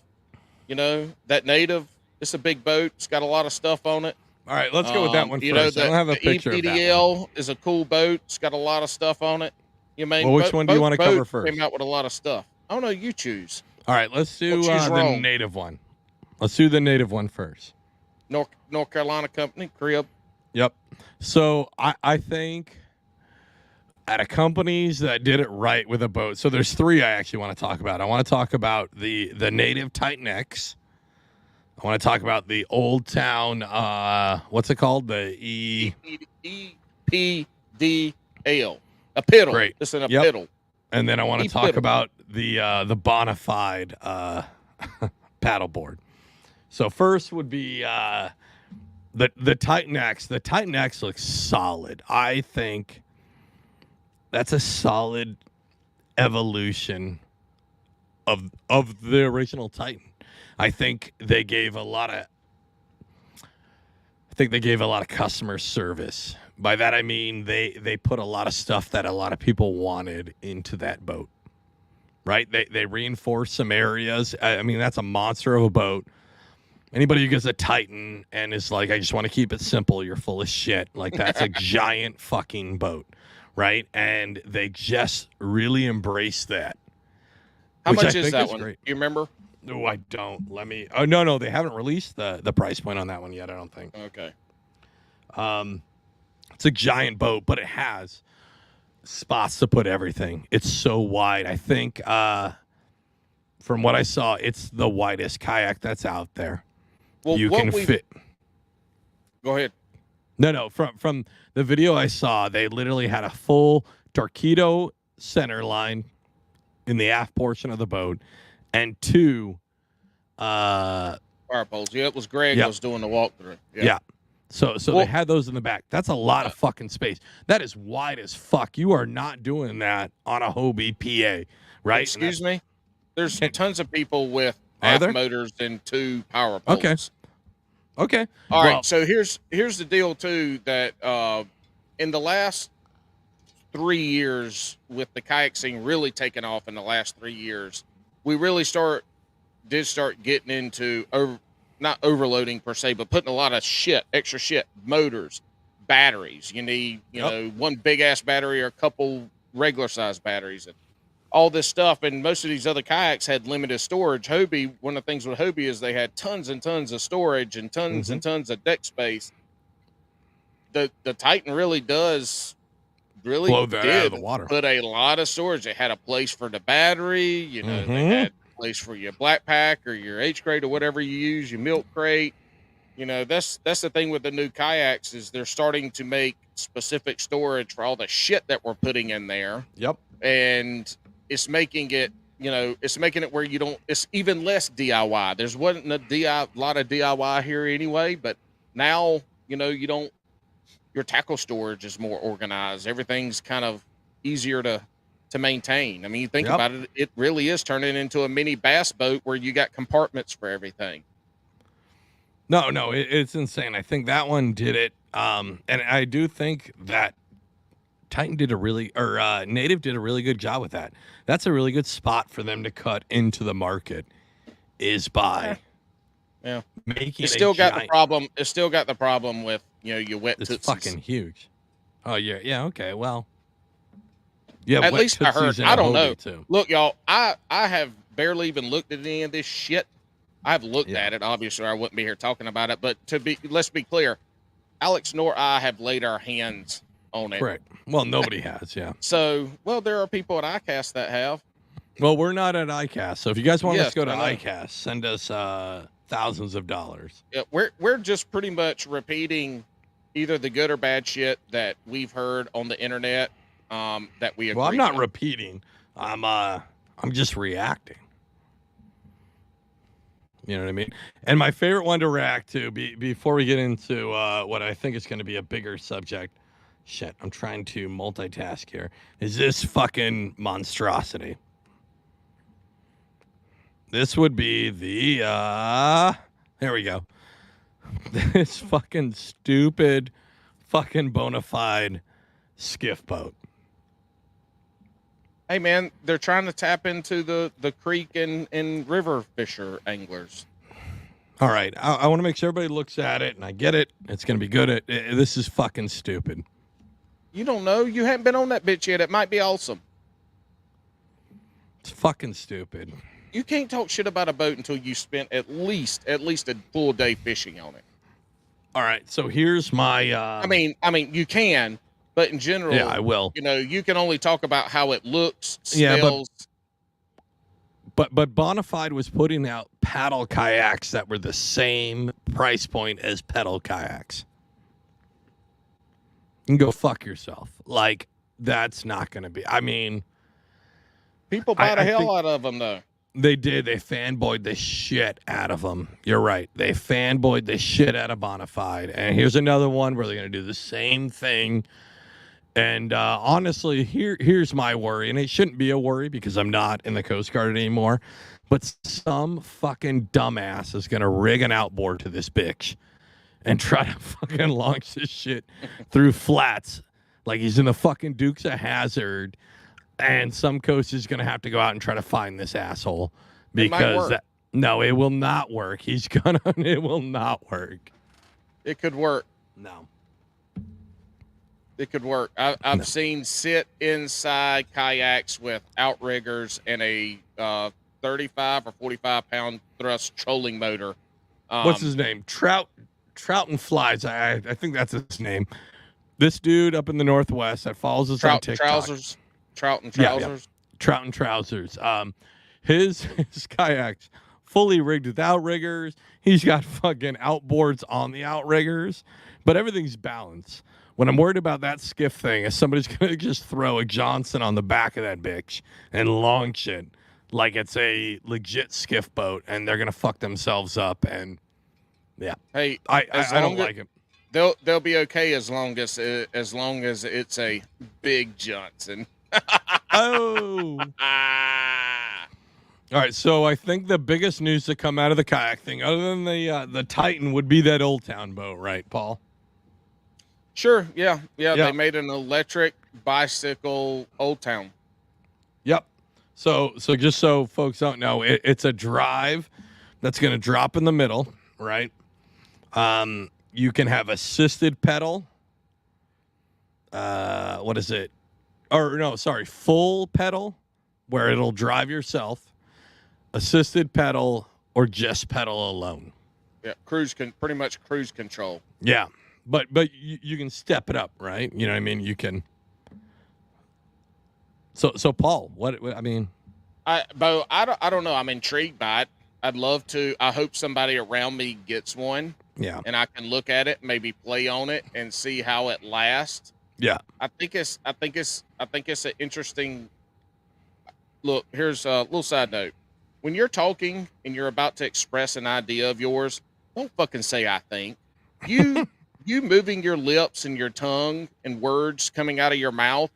That Native, it's a big boat. It's got a lot of stuff on it. All right, let's go with that one first. I don't have a picture of that one. EPDL is a cool boat. It's got a lot of stuff on it. Which one do you want to cover first? Came out with a lot of stuff. I don't know. You choose. All right, let's do the Native one. Let's do the Native one first. North Carolina company, crib. Yep. So I think out of companies that did it right with a boat, so there's three I actually want to talk about. I want to talk about the Native Titan X. I want to talk about the Old Town, what's it called? The EPDL. A piddle. Great. This is a piddle. And then I want to talk about the Bonafide paddleboard. So first would be the Titan X. The Titan X looks solid. I think that's a solid evolution of the original Titan. I think they gave a lot of customer service. By that I mean they put a lot of stuff that a lot of people wanted into that boat. Right? They reinforced some areas. I mean, that's a monster of a boat. Anybody who gets a Titan and is like, I just want to keep it simple, you're full of shit. Like, that's a giant fucking boat, right? And they just really embrace that. How much is that one? Great. Do you remember? No, I don't. Oh, no, they haven't released the price point on that one yet, I don't think. Okay. It's a giant boat, but it has spots to put everything. It's so wide. I think, from what I saw, it's the widest kayak that's out there. Well, you can fit. Go ahead. No. From the video I saw, they literally had a full Torpedo center line in the aft portion of the boat, and two fire poles. Yeah, it was Greg was doing the walkthrough. Yeah. So they had those in the back. That's a lot of fucking space. That is wide as fuck. You are not doing that on a Hobie PA, right? Excuse me? There's tons of people with aft motors and two power poles. Okay. All right. So here's the deal too, that in the last 3 years, with the kayak scene really taking off in the last 3 years, we really did start getting into not overloading per se, but putting a lot of extra shit, motors, batteries. You need, one big ass battery or a couple regular size batteries and all this stuff. And most of these other kayaks had limited storage. Hobie, one of the things with Hobie is they had tons and tons of storage and tons and tons of deck space. The Titan really does blow that out of the water. Put a lot of storage. They had a place for the battery, they had a place for your black pack or your H crate or whatever you use, your milk crate. That's the thing with the new kayaks, is they're starting to make specific storage for all the shit that we're putting in there. Yep. And it's making it, where it's even less DIY. There's wasn't a lot of DIY here anyway, but now, your tackle storage is more organized. Everything's kind of easier to to maintain. I mean, you think about it, it really is turning into a mini bass boat where you got compartments for everything. No, it's insane. I think that one did it. And I do think that Titan did Native did a really good job with that. That's a really good spot for them to cut into the market, is by making It's still got the problem. It's still got the problem with, your wet tootsies. It's fucking huge. Oh yeah, okay, well. Yeah, at least I heard. I don't know. Too. Look, y'all, I have barely even looked at any of this shit. I've looked at it. Obviously, I wouldn't be here talking about it. But let's be clear, Alex nor I have laid our hands on it. Correct. Well, nobody has. Yeah. So, there are people at ICAST that have. Well, we're not at ICAST. So if you guys want us to go to ICAST, send us thousands of dollars. Yeah, we're just pretty much repeating either the good or bad shit that we've heard on the internet. That we agree. Well, I'm not repeating. I'm just reacting. You know what I mean? And my favorite one to react to before we get into what I think is going to be a bigger subject. Shit, I'm trying to multitask here. Is this fucking monstrosity? This would be the there we go. This fucking stupid, fucking bona fide skiff boat. Hey man, they're trying to tap into the creek and river fisher anglers. All right, I want to make sure everybody looks at it, and I get it. It's going to be good. This is fucking stupid. You don't know. You haven't been on that bitch yet. It might be awesome. It's fucking stupid. You can't talk shit about a boat until you spent at least a full day fishing on it. All right, so here's my. I mean, you can. But in general, I will. You can only talk about how it looks, smells. But Bonafide was putting out paddle kayaks that were the same price point as pedal kayaks. You can go fuck yourself. Like, that's not going to be. I mean, people buy the hell out of them, though. They did. They fanboyed the shit out of them. You're right. They fanboyed the shit out of Bonafide. And here's another one where they're going to do the same thing. And honestly, here's my worry, and it shouldn't be a worry because I'm not in the Coast Guard anymore, but some fucking dumbass is going to rig an outboard to this bitch and try to fucking launch this shit through flats like he's in the fucking Dukes of Hazzard, and some coast is going to have to go out and try to find this asshole because no, it will not work. It will not work. It could work. No. It could work. I've seen sit inside kayaks with outriggers and a 35 or 45 pound thrust trolling motor. What's his name? Trout and Flies. I think that's his name. This dude up in the Northwest that follows us on TikTok. Trout and Trousers. Yeah. Trout and Trousers. His kayaks fully rigged with outriggers. He's got fucking outboards on the outriggers, but everything's balanced. What I'm worried about that skiff thing is somebody's going to just throw a Johnson on the back of that bitch and launch it like it's a legit skiff boat, and they're going to fuck themselves up. And yeah, hey, I don't like it. They'll be okay as long as it's a big Johnson. Oh. All right, so I think the biggest news to come out of the kayak thing, other than the Titan, would be that Old Town boat, right, Paul? Sure, yeah. They made an electric bicycle Old Town. Yep. So just so folks don't know, it's a drive that's going to drop in the middle, right? You can have assisted pedal. What is it? Or no, sorry, full pedal, where it'll drive yourself, assisted pedal, or just pedal alone. Yeah, pretty much cruise control. Yeah. But you can step it up, right? You know what I mean? You can. So Paul, what I mean? Bo, I don't know. I'm intrigued by it. I'd love to. I hope somebody around me gets one. Yeah. And I can look at it, maybe play on it, and see how it lasts. Yeah. I think it's an interesting. Look, here's a little side note. When you're talking and you're about to express an idea of yours, don't fucking say I think. You moving your lips and your tongue and words coming out of your mouth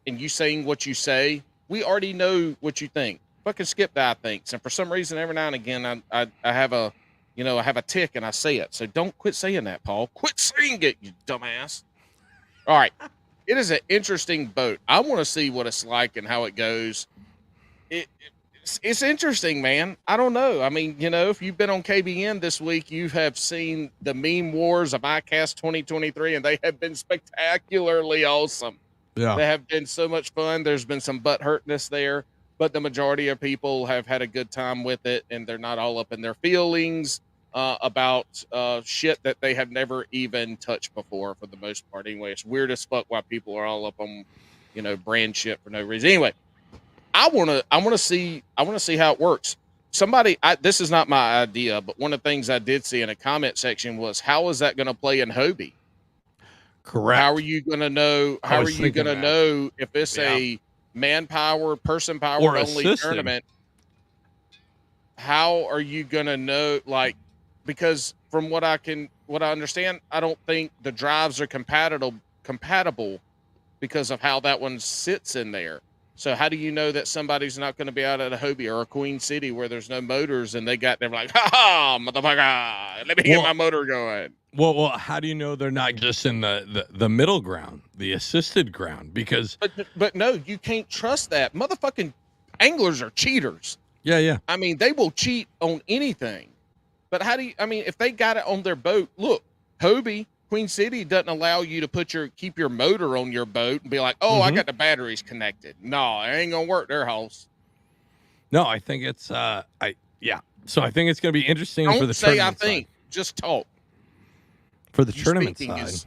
and you saying what you say, we already know what you think. Fucking skip the I thinks. And for some reason, every now and again, I have a, I have a tick and I say it. So don't quit saying that, Paul. Quit saying it, you dumbass. All right. It is an interesting boat. I want to see what it's like and how it goes. It's interesting, man. I don't know. I mean, if you've been on KBN this week, you have seen the meme wars of ICAST 2023, and they have been spectacularly awesome. Yeah. They have been so much fun. There's been some butt hurtness there, but the majority of people have had a good time with it, and they're not all up in their feelings about shit that they have never even touched before, for the most part. Anyway, it's weird as fuck why people are all up on, brand shit for no reason. Anyway, I want to see how it works. This is not my idea, but one of the things I did see in a comment section was, how is that going to play in Hobie? Correct. How are you going to know? How are you going to know if it's a manpower, person power only tournament? How are you going to know? Like, because from what I understand, I don't think the drives are compatible because of how that one sits in there. So how do you know that somebody's not going to be out at a Hobie or a Queen City where there's no motors and they're like, ha ha, motherfucker, let me get my motor going? Well, how do you know they're not just in the middle ground, the assisted ground? Because but no, you can't trust that. Motherfucking anglers are cheaters. Yeah. I mean, they will cheat on anything. But if they got it on their boat, look, Hobie, Queen City doesn't allow you to keep your motor on your boat and be like, oh, I got the batteries connected. No, it ain't gonna work their house. No, I think it's So I think it's gonna be interesting for the tournament. Don't say I think, just talk. For the tournament side. Is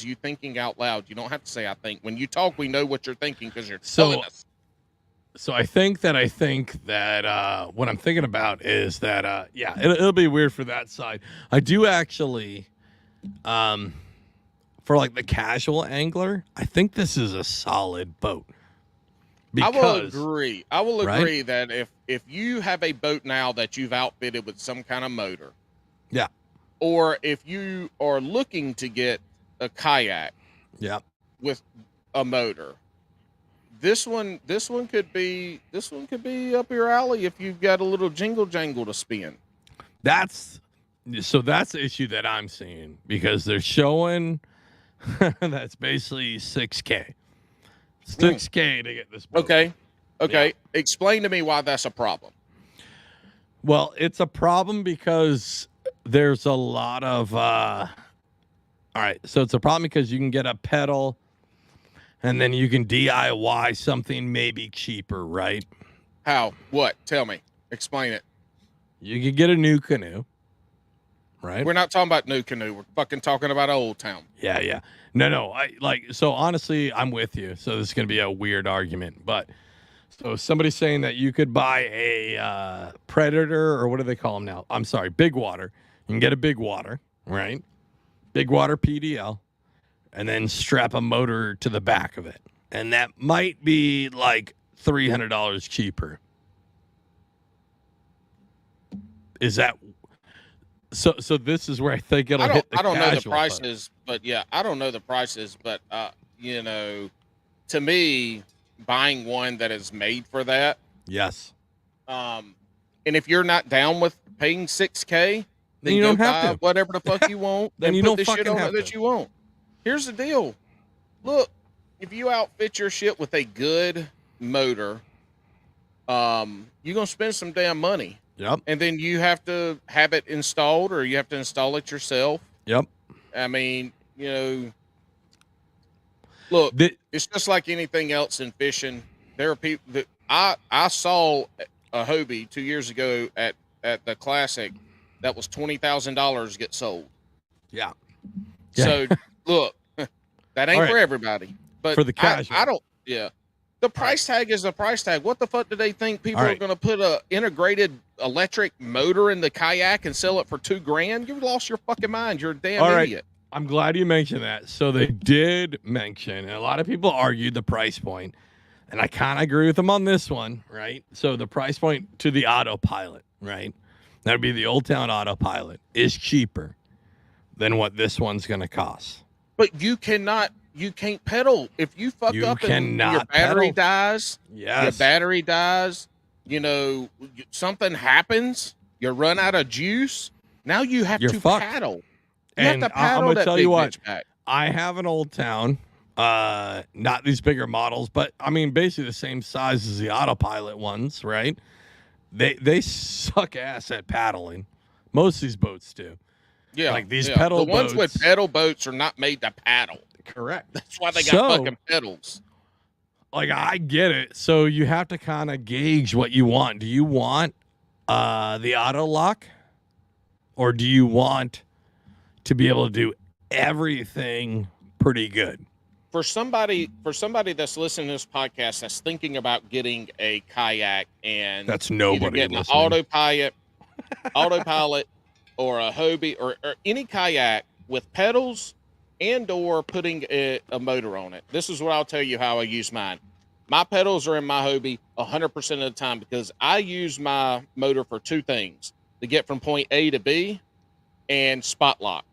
you thinking out loud. You don't have to say I think. When you talk, we know what you're thinking because you're telling us. So I think that what I'm thinking about is that it'll be weird for that side. I do actually for like the casual angler, I think this is a solid boat. Because, I will agree that if you have a boat now that you've outfitted with some kind of motor, or if you are looking to get a kayak, with a motor, this one could be up your alley if you've got a little jingle jangle to spin. That's the issue that I'm seeing, because they're showing that's basically $6K to get this boat. Okay. Yeah. Explain to me why that's a problem. Well, it's a problem because there's a lot of all right, so it's a problem because you can get a pedal and then you can DIY something maybe cheaper, right? How? What? Tell me. Explain it. You could get a new canoe. Right. We're not talking about new canoe. We're fucking talking about Old Town. Yeah. No. So honestly, I'm with you. So this is going to be a weird argument, but so somebody's saying that you could buy a Predator, or what do they call them now? I'm sorry, Big Water. You can get a Big Water, right? Big Water PDL, and then strap a motor to the back of it. And that might be like $300 cheaper. Is that... So this is where I think it'll hit the I don't know the prices, but I don't know the prices, but to me, buying one that is made for that. Yes. And if you're not down with paying $6K, then you don't have to. Whatever the fuck you want. Then and you put don't the fucking shit on have it that you want. Here's the deal. Look, if you outfit your shit with a good motor, you're gonna spend some damn money. Yep. And then you have to have it installed, or you have to install it yourself. Yep. I mean, look, it's just like anything else in fishing. There are people that I saw a Hobie 2 years ago at the Classic that was $20,000 get sold. Yeah. So look, that ain't for everybody, but for the casual. I don't. Yeah. The price tag is a price tag. What the fuck do they think people are going to put a integrated electric motor in the kayak and sell it for $2,000? You lost your fucking mind. You're a damn idiot. I'm glad you mentioned that. So they did mention, and a lot of people argued the price point, and I kind of agree with them on this one, right? So the price point to the autopilot, right? That would be the Old Town autopilot, is cheaper than what this one's going to cost. But you cannot you can't pedal. If you fuck up and your battery dies, your battery dies, you know, something happens, you run out of juice. Now you have to paddle. I'm gonna tell you what, I have an Old Town, not these bigger models, but I mean basically the same size as the autopilot ones, right? They suck ass at paddling. Most of these boats do. Yeah, like these pedal boats. The ones with pedal boats are not made to paddle. Correct. That's why they got fucking pedals. Like, I get it. So you have to kind of gauge what you want. Do you want the auto lock, or do you want to be able to do everything pretty good? For somebody that's listening to this podcast that's thinking about getting a kayak and that's nobody getting an autopilot or a Hobie or any kayak with pedals and or putting a motor on it. This is what I'll tell you how I use mine. My pedals are in my Hobie 100% of the time because I use my motor for two things: to get from point A to B and spot lock.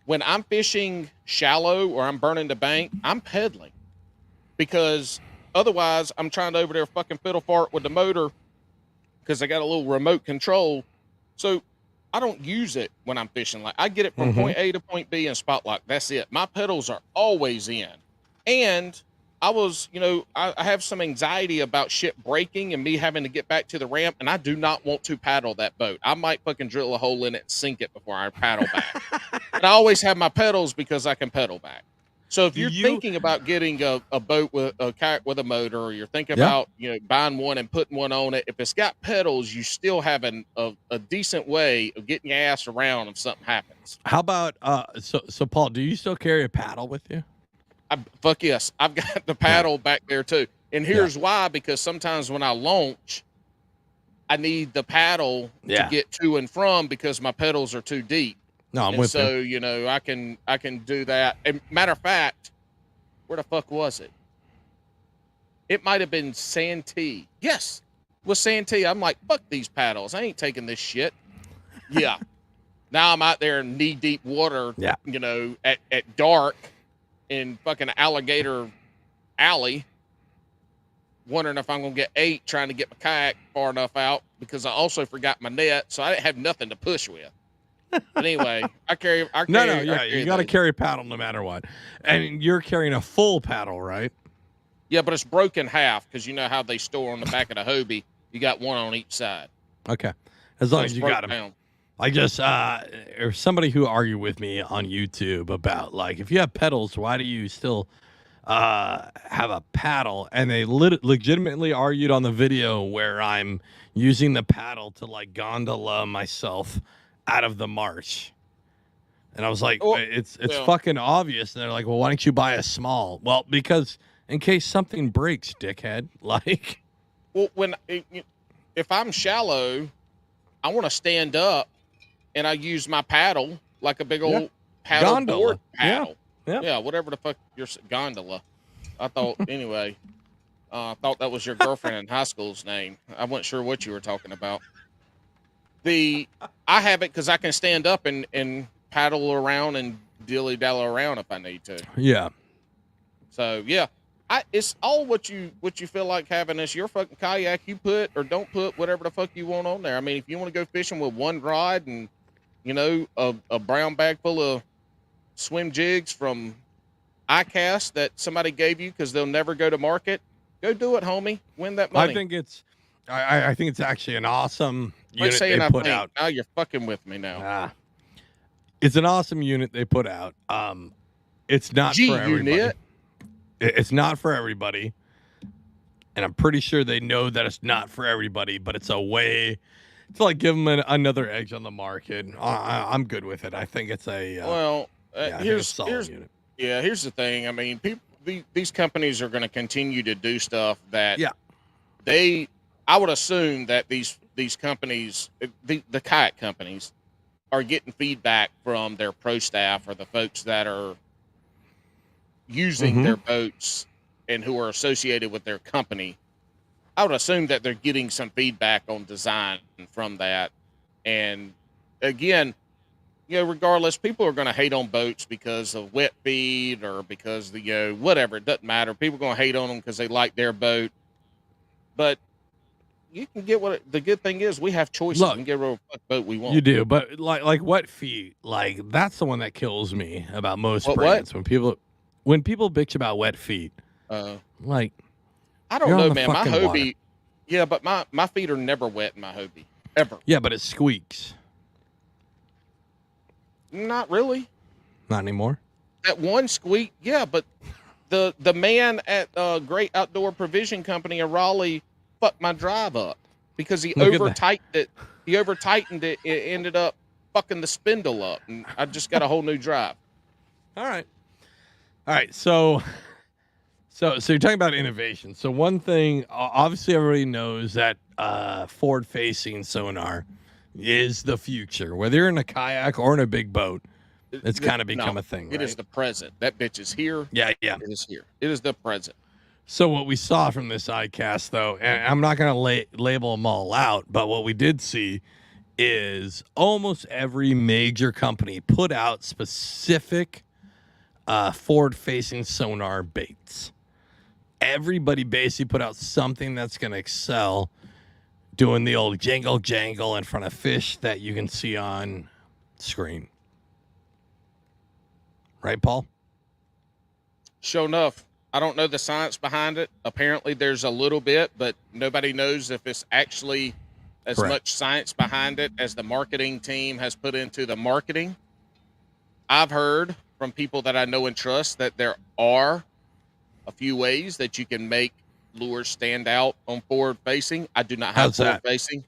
When I'm fishing shallow or I'm burning the bank, I'm pedaling because otherwise I'm trying to over there fucking fiddle fart with the motor because I got a little remote control. So I don't use it when I'm fishing. Like, I get it from point A to point B and spot lock. That's it. My pedals are always in. And I was, you know, I have some anxiety about shit breaking and me having to get back to the ramp, and I do not want to paddle that boat. I might fucking drill a hole in it and sink it before I paddle back. But I always have my pedals because I can pedal back. So if you're thinking about getting a boat with a kayak with a motor, or you're thinking about, you know, buying one and putting one on it, if it's got pedals, you still have a decent way of getting your ass around if something happens. How about so Paul, do you still carry a paddle with you? Fuck yes, I've got the paddle back there too. And here's why: because sometimes when I launch, I need the paddle to get to and from because my pedals are too deep. No, I'm with you. So, you know, I can do that. And matter of fact, where the fuck was it? It might have been Santee. Yes, it was Santee. I'm like, fuck these paddles. I ain't taking this shit. Yeah. Now I'm out there in knee-deep water, you know, at dark in fucking Alligator Alley, wondering if I'm going to get 8 trying to get my kayak far enough out because I also forgot my net, so I didn't have nothing to push with. But anyway, I carry you got to carry a paddle no matter what. And you're carrying a full paddle, right? Yeah, but it's broken half because you know how they store on the back of the Hobie. You got one on each side. Okay. As long as you got them. Down. I just, there's somebody who argued with me on YouTube about, like, if you have pedals, why do you still have a paddle? And they legitimately argued on the video where I'm using the paddle to, like, gondola myself out of the marsh. And I was like, it's fucking obvious. And they're like, well, why don't you buy a small? Well, because in case something breaks, dickhead. Like, well, if I'm shallow, I want to stand up and I use my paddle like a big old paddle gondola. Board paddle. Yeah, whatever the fuck your gondola. I thought anyway. I thought that was your girlfriend in high school's name. I wasn't sure what you were talking about. I have it because I can stand up and paddle around and dilly-dally around if I need to. Yeah. So yeah, it's all what you feel like having. This your fucking kayak. You put or don't put whatever the fuck you want on there. I mean, if you want to go fishing with one rod and, you know, a brown bag full of swim jigs from ICAST that somebody gave you because they'll never go to market, go do it, homie. Win that money. I think it's actually an awesome unit they put out. Now you're fucking with me now. It's an awesome unit they put out. It's not for everybody. It's not for everybody. And I'm pretty sure they know that it's not for everybody, but it's a way to, like, give them another edge on the market. I'm good with it. I think it's a here's unit. Yeah, here's the thing. I mean, these companies are going to continue to do stuff that I would assume that these companies, the kayak companies, are getting feedback from their pro staff or the folks that are using their boats and who are associated with their company. I would assume that they're getting some feedback on design from that. And again, regardless, people are going to hate on boats because of wet feet or because whatever. It doesn't matter. People are going to hate on them because they like their boat. But you can get the good thing is we have choices. Look, we can get whatever boat we want. You do, but like wet feet, like that's the one that kills me about most brands. When people bitch about wet feet, like I don't know, man. My Hobie, but my feet are never wet in my Hobie ever. Yeah, but it squeaks. Not really. Not anymore. That one squeak, yeah, but the man at Great Outdoor Provision Company in Raleigh fucked my drive up because he over-tightened it. He over-tightened it. It ended up fucking the spindle up, and I just got a whole new drive. All right. So you're talking about innovation. So one thing, obviously, everybody knows that forward-facing sonar is the future. Whether you're in a kayak or in a big boat, it's kind of become a thing. It is the present. That bitch is here. Yeah. It is here. It is the present. So what we saw from this ICAST, though, and I'm not going to label them all out, but what we did see is almost every major company put out specific forward-facing sonar baits. Everybody basically put out something that's going to excel doing the old jangle in front of fish that you can see on screen. Right, Paul? Sure enough. I don't know the science behind it. Apparently there's a little bit, but nobody knows if it's actually as much science behind it as the marketing team has put into the marketing. I've heard from people that I know and trust that there are a few ways that you can make lures stand out on forward facing. I do not have forward facing.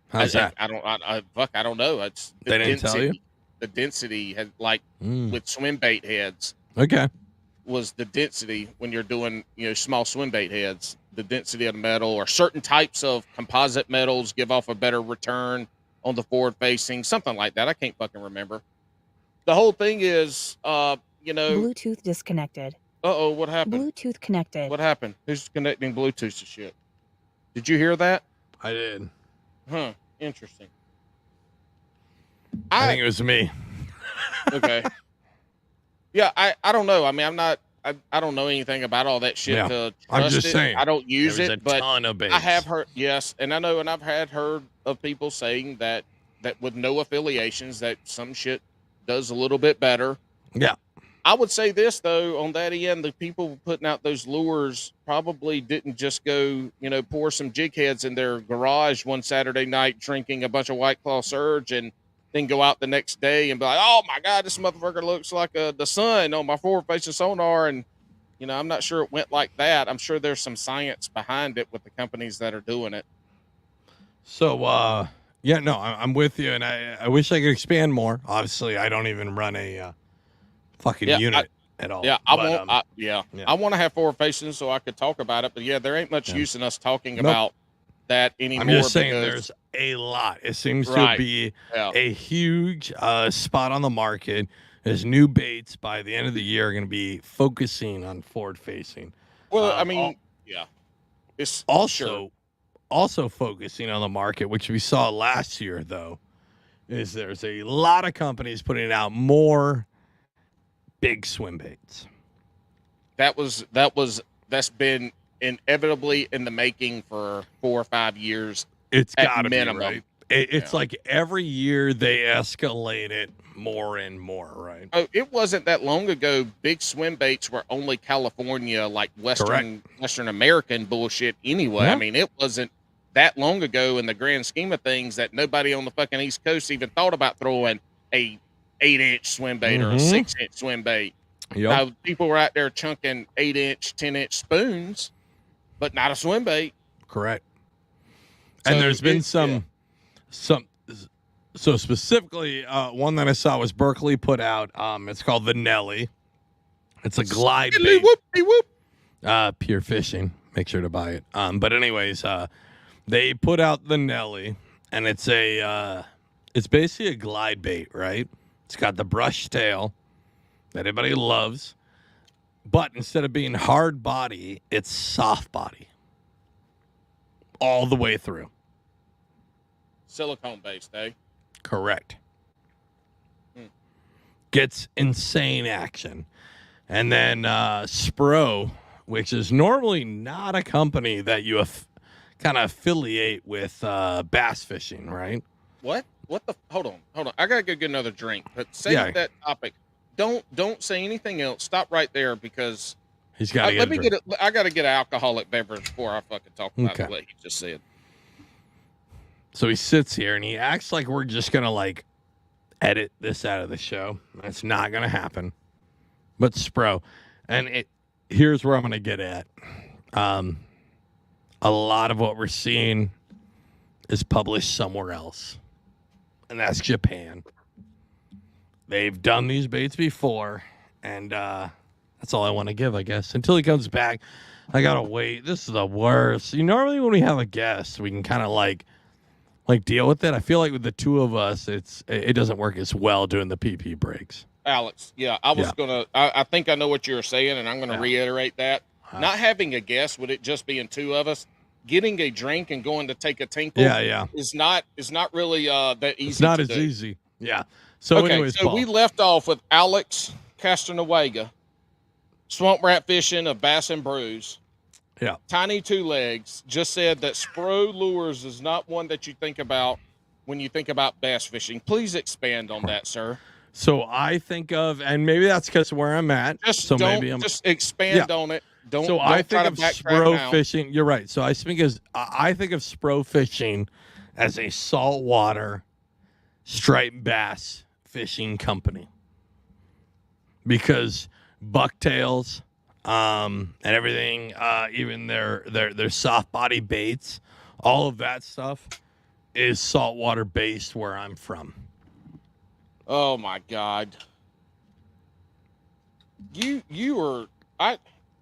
How's that? I don't know. It's the they didn't tell you? The density has with swim bait heads. Okay. Was the density when you're doing, small swim bait heads, the density of the metal or certain types of composite metals give off a better return on the forward facing, something like that. I can't fucking remember. The whole thing is, Bluetooth disconnected. Uh-oh, what happened? Bluetooth connected. What happened? Who's connecting Bluetooth to shit? Did you hear that? I did. Huh. Interesting. I think it was me. Okay. Yeah, I don't know. I mean, I don't know anything about all that shit to trust I'm just saying. I don't use it, but ton of baits. I have heard, yes, and I know, and I've heard of people saying that with no affiliations, that some shit does a little bit better. Yeah. I would say this, though, on that end, the people putting out those lures probably didn't just go, pour some jig heads in their garage one Saturday night drinking a bunch of White Claw Surge and then go out the next day and be like, oh, my God, this motherfucker looks like the sun on my forward-facing sonar. And, I'm not sure it went like that. I'm sure there's some science behind it with the companies that are doing it. So, I'm with you, and I wish I could expand more. Obviously, I don't even run a fucking unit at all. Yeah, I want to have forward-facing so I could talk about it. But, there ain't much use in us talking about that anymore. I'm just saying there's a lot. It seems to be a huge spot on the market. There's new baits by the end of the year are going to be focusing on forward facing. Well, it's also focusing on the market, which we saw last year, though, is there's a lot of companies putting out more big swim baits. That's been inevitably in the making for 4 or 5 years. It's got to be, right? It's like every year they escalate it more and more, right? Oh, it wasn't that long ago. Big swim baits were only California, like Western American bullshit anyway. Yeah. I mean, it wasn't that long ago in the grand scheme of things that nobody on the fucking East Coast even thought about throwing a 8-inch swim bait or a 6-inch swim bait. Yep. People were out there chunking 8-inch, 10-inch spoons, but not a swim bait. Correct. And there's been some so specifically one that I saw was Berkeley put out. It's called the Nelly. It's a glide bait. Pure Fishing. Make sure to buy it. But anyways, they put out the Nelly, and it's basically a glide bait, right? It's got the brush tail that everybody loves, but instead of being hard body, it's soft body all the way through. Silicone based, eh? Correct. gets insane action. And then Spro, which is normally not a company that you kind of affiliate with bass fishing, right? What the? Hold on. I gotta go get another drink. But save that topic. Don't say anything else. Stop right there because he's got to I gotta get an alcoholic beverage before I fucking talk about what he just said. So he sits here and he acts like we're just gonna like edit this out of the show. That's not gonna happen. But Spro, and here's where I'm gonna get at. A lot of what we're seeing is published somewhere else, and that's Japan. They've done these baits before, and that's all I want to give, I guess. Until he comes back, I gotta wait. This is the worst. Normally when we have a guest, we can kind of like deal with it. I feel like with the two of us, it doesn't work as well doing the PP breaks. Alex, I think I know what you're saying, and I'm gonna reiterate that. Not having a guest, with it just being two of us, getting a drink and going to take a tinkle is not really that easy. It's not as easy. Yeah. So anyways, so we left off with Alex Castanuega, swamp rat fishing of Bass and Brews. Yeah. Tiny Two Legs just said that Spro Lures is not one that you think about when you think about bass fishing. Please expand on that, sir. So I think of, and maybe that's because where I'm at. Just expand on it. Don't I think try of to backtrack Spro now. fishing. You're right. So I think of Spro fishing as a saltwater striped bass fishing company because bucktails and everything, even their soft body baits, all of that stuff is saltwater based where I'm from. Oh my God.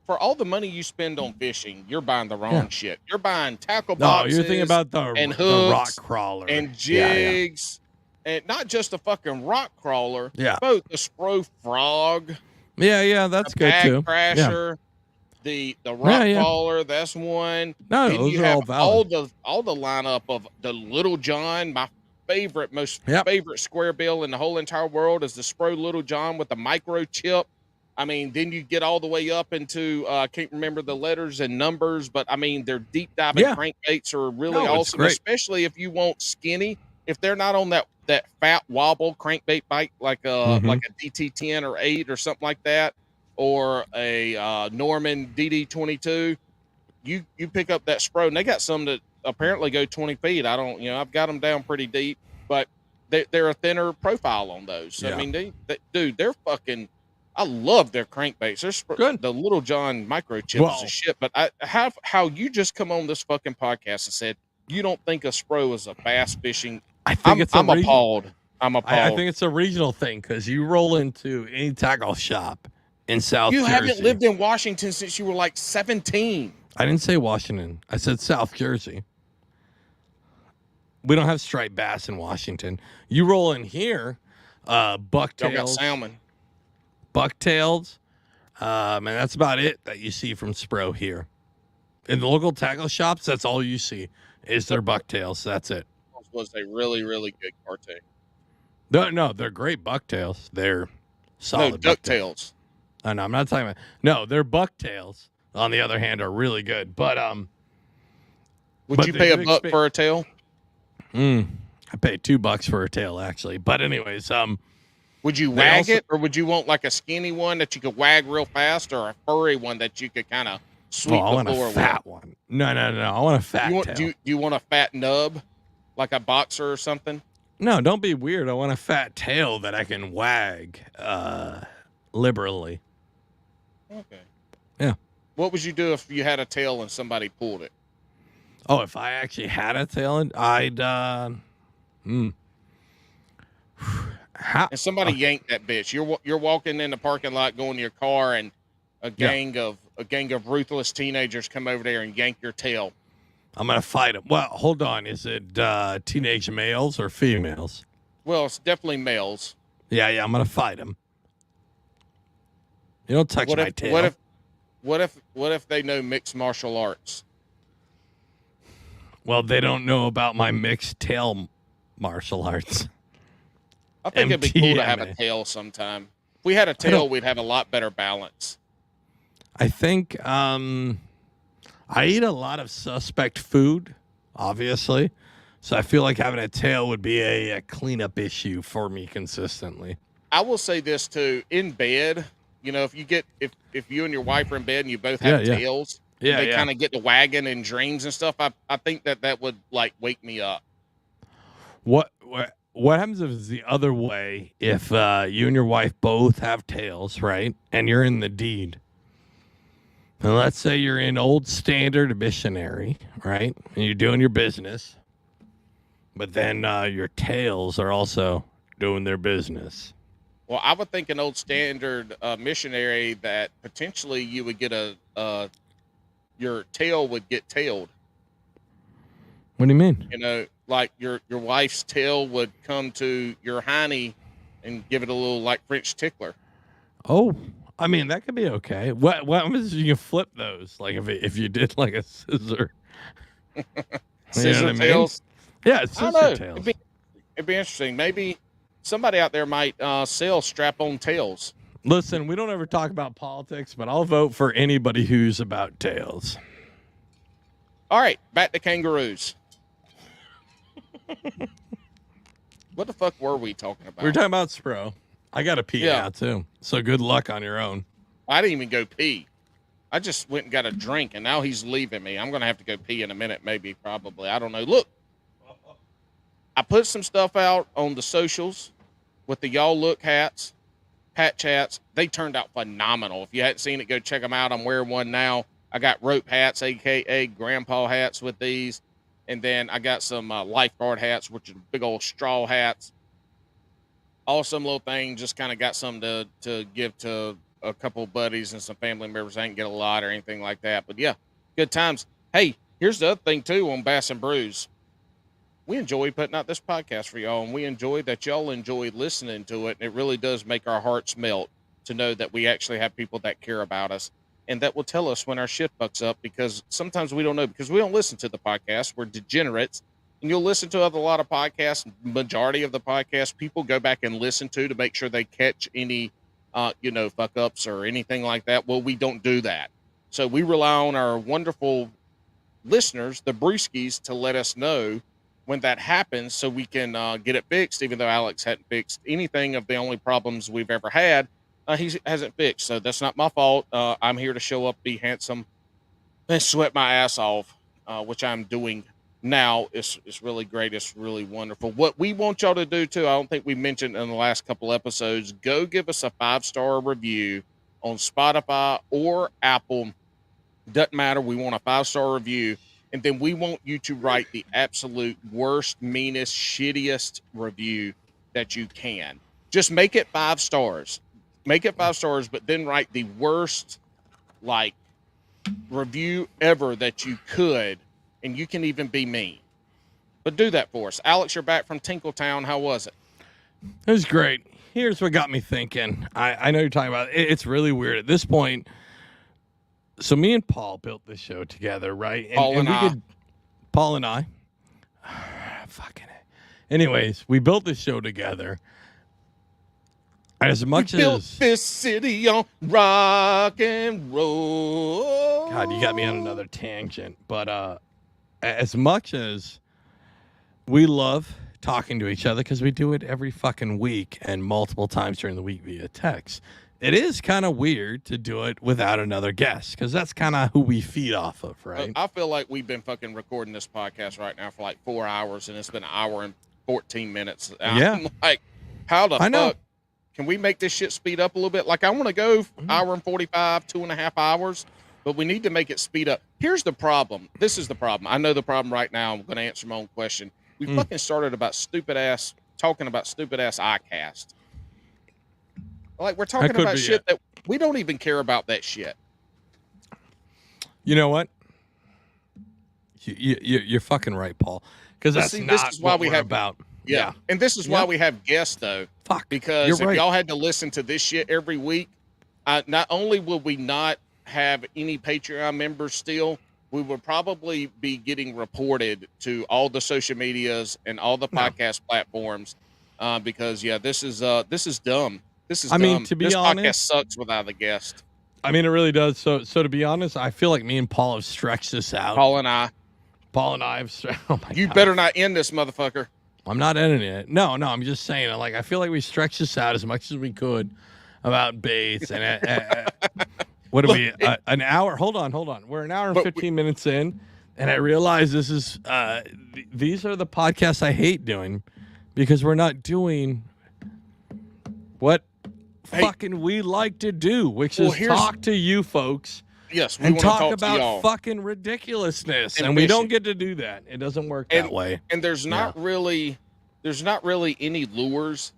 For all the money you spend on fishing, you're buying the wrong shit. You're buying tackle boxes. No, you're thinking about the hooks rock crawler and jigs, and not just a fucking rock crawler. Yeah, both the Spro Frog. Yeah, that's good too. Crasher, the rock crawler. That's one. No, then those you are have all valid. all the lineup of the Little John. My favorite, favorite square bill in the whole entire world is the Spro Little John with the microchip. I mean, then you get all the way up into, I can't remember the letters and numbers, but I mean, their deep diving crankbaits are really awesome, especially if you want skinny. If they're not on that fat wobble crankbait bite, like a DT10 or 8 or something like that, or a Norman DD22, you pick up that Spro, and they got some that apparently go 20 feet. I've got them down pretty deep, but they're a thinner profile on those. So, I mean, they're fucking. I love their crankbaits. They're good. The Little John microchip is a shit. But how you just come on this fucking podcast and said you don't think a Spro is a bass fishing. I'm appalled. I'm appalled. I think it's a regional thing because you roll into any tackle shop in South Jersey. You haven't lived in Washington since you were like 17. I didn't say Washington. I said South Jersey. We don't have striped bass in Washington. You roll in here, bucktails. Y'all got salmon. Bucktails, and that's about it that you see from Spro here. In the local tackle shops, that's all you see is their bucktails. That's it. Was a really, really good cartoon. No, they're great bucktails. They're solid. No, ducktails. Oh, no, I'm not talking about. No, their bucktails, on the other hand, are really good. But would you pay a buck for a tail? I paid $2 for a tail actually. But anyways, would you wag it, or would you want like a skinny one that you could wag real fast, or a furry one that you could kind of sweep the floor with? I want a fat one. No. I want a fat tail. Do you want a fat nub, like a boxer or something? No, don't be weird. I want a fat tail that I can wag liberally. Okay. Yeah. What would you do if you had a tail and somebody pulled it? Oh, if I actually had a tail, I'd and somebody yanked that bitch. You're walking in the parking lot, going to your car, and a gang of ruthless teenagers come over there and yank your tail. I'm gonna fight them. Well, hold on. Is it teenage males or females? Well, it's definitely males. Yeah. I'm gonna fight them. You don't touch my tail. What if they know mixed martial arts? Well, they don't know about my mixed tail martial arts. I think it'd be cool to have a tail sometime. If we had a tail, we'd have a lot better balance. I think I eat a lot of suspect food, obviously. So I feel like having a tail would be a cleanup issue for me consistently. I will say this too, in bed, you know, if you and your wife are in bed and you both have tails, they kind of get to wagging in dreams and stuff. I think that would like wake me up. What happens if it's the other way? If you and your wife both have tails, right, and you're in the deed, and let's say you're in Old Standard Missionary, right, and you're doing your business, but then your tails are also doing their business. Well, I would think an Old Standard Missionary that potentially you would get your tail would get tailed. What do you mean? You know, like your wife's tail would come to your hiney and give it a little like French tickler. Oh, I mean that could be okay. What happens if you flip those? Like if you did like a scissor, scissor tails. Yeah, it's scissor tails. It'd be interesting. Maybe somebody out there might sell strap-on tails. Listen, we don't ever talk about politics, but I'll vote for anybody who's about tails. All right, back to kangaroos. What the fuck were we talking about? We were talking about Spro. I got to pee now, too. So good luck on your own. I didn't even go pee. I just went and got a drink, and now he's leaving me. I'm going to have to go pee in a minute, maybe, probably. I don't know. Look, I put some stuff out on the socials with the Y'all Look hats, patch hats. They turned out phenomenal. If you hadn't seen it, go check them out. I'm wearing one now. I got rope hats, a.k.a. grandpa hats with these. And then I got some lifeguard hats, which are big old straw hats. Awesome little thing. Just kind of got something to give to a couple of buddies and some family members. I didn't get a lot or anything like that. But, yeah, good times. Hey, here's the other thing, too, on Bass and Brews. We enjoy putting out this podcast for y'all, and we enjoy that y'all enjoy listening to it. And it really does make our hearts melt to know that we actually have people that care about us and that will tell us when our shit fucks up, because sometimes we don't know, because we don't listen to the podcast. We're degenerates. And you'll listen to a lot of podcasts. Majority of the podcasts people go back and listen to make sure they catch any, fuck ups or anything like that. Well, we don't do that. So we rely on our wonderful listeners, the Brewskis, to let us know when that happens so we can get it fixed, even though Alex hadn't fixed anything of the only problems we've ever had. He hasn't fixed, so that's not my fault. I'm here to show up, be handsome, and sweat my ass off, which I'm doing now. It's really great. It's really wonderful. What we want y'all to do, too, I don't think we mentioned in the last couple episodes, go give us a 5-star review on Spotify or Apple. Doesn't matter. We want a 5-star review. And then we want you to write the absolute worst, meanest, shittiest review that you can. Just make it 5 stars. Make it 5 stars, but then write the worst, review ever that you could, and you can even be mean. But do that for us. Alex, you're back from Tinkletown. How was it? It was great. Here's what got me thinking. I know you're talking about it. It's really weird at this point. So me and Paul built this show together, right? Paul and I. Fucking it. Anyways, we built this show together. As much we built this city on rock and roll. God, you got me on another tangent. But as much as we love talking to each other, because we do it every fucking week and multiple times during the week via text, it is kind of weird to do it without another guest, because that's kind of who we feed off of, right? I feel like we've been fucking recording this podcast right now for 4 hours, and it's been an hour and 14 minutes. I'm like, how the fuck can we make this shit speed up a little bit? I want to go hour and 45, 2.5 hours, but we need to make it speed up. Here's the problem. This is the problem. I know the problem right now. I'm going to answer my own question. We fucking started talking about stupid ass ICAST. We're talking about shit that we don't even care about that shit. You know what? You're fucking right, Paul. Because that's not what we're about. Yeah. And this is why we have guests, though. Fuck. Because if y'all had to listen to this shit every week, not only will we not have any Patreon members still, we would probably be getting reported to all the social medias and all the podcast platforms because this is dumb. This is I mean, dumb. to be this honest, podcast sucks without a guest. I mean, it really does. So to be honest, I feel like me and Paul have stretched this out. Paul and I have. Oh my you God. better not end this, motherfucker. I'm not ending it. No, I'm just saying. Like, I feel like we stretched this out as much as we could about Bates. And what are we? An hour? Hold on. We're an hour and 15 minutes in, and I realize this is. These are the podcasts I hate doing, because we're not doing what fucking we like to do, which is talk to you folks. Yes, we and want talk to about fucking ridiculousness, and we don't get to do that. It doesn't work that way. And there's not really any lures,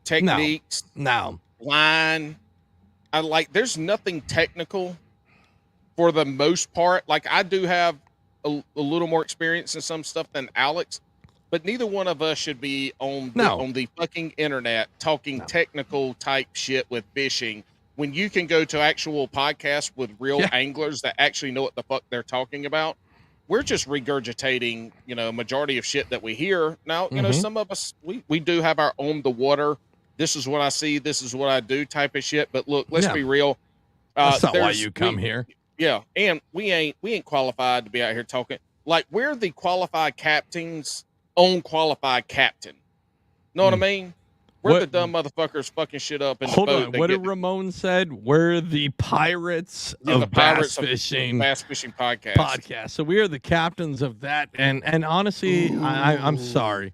techniques, no line. There's nothing technical for the most part. Like, I do have a little more experience in some stuff than Alex, but neither one of us should be on the fucking internet talking technical type shit with fishing, when you can go to actual podcasts with real anglers that actually know what the fuck they're talking about. We're just regurgitating, majority of shit that we hear. Now, some of us, we do have our on the water, this is what I see, this is what I do type of shit. But look, let's be real. That's not why you come here. Yeah. And we ain't qualified to be out here talking. Like, we're the qualified captain's own qualified captain. Know what I mean? We're the dumb motherfuckers fucking shit up in the boat. Hold on. What did Ramon said? We're the pirates of bass fishing podcast. So we are the captains of that. And honestly, I'm sorry.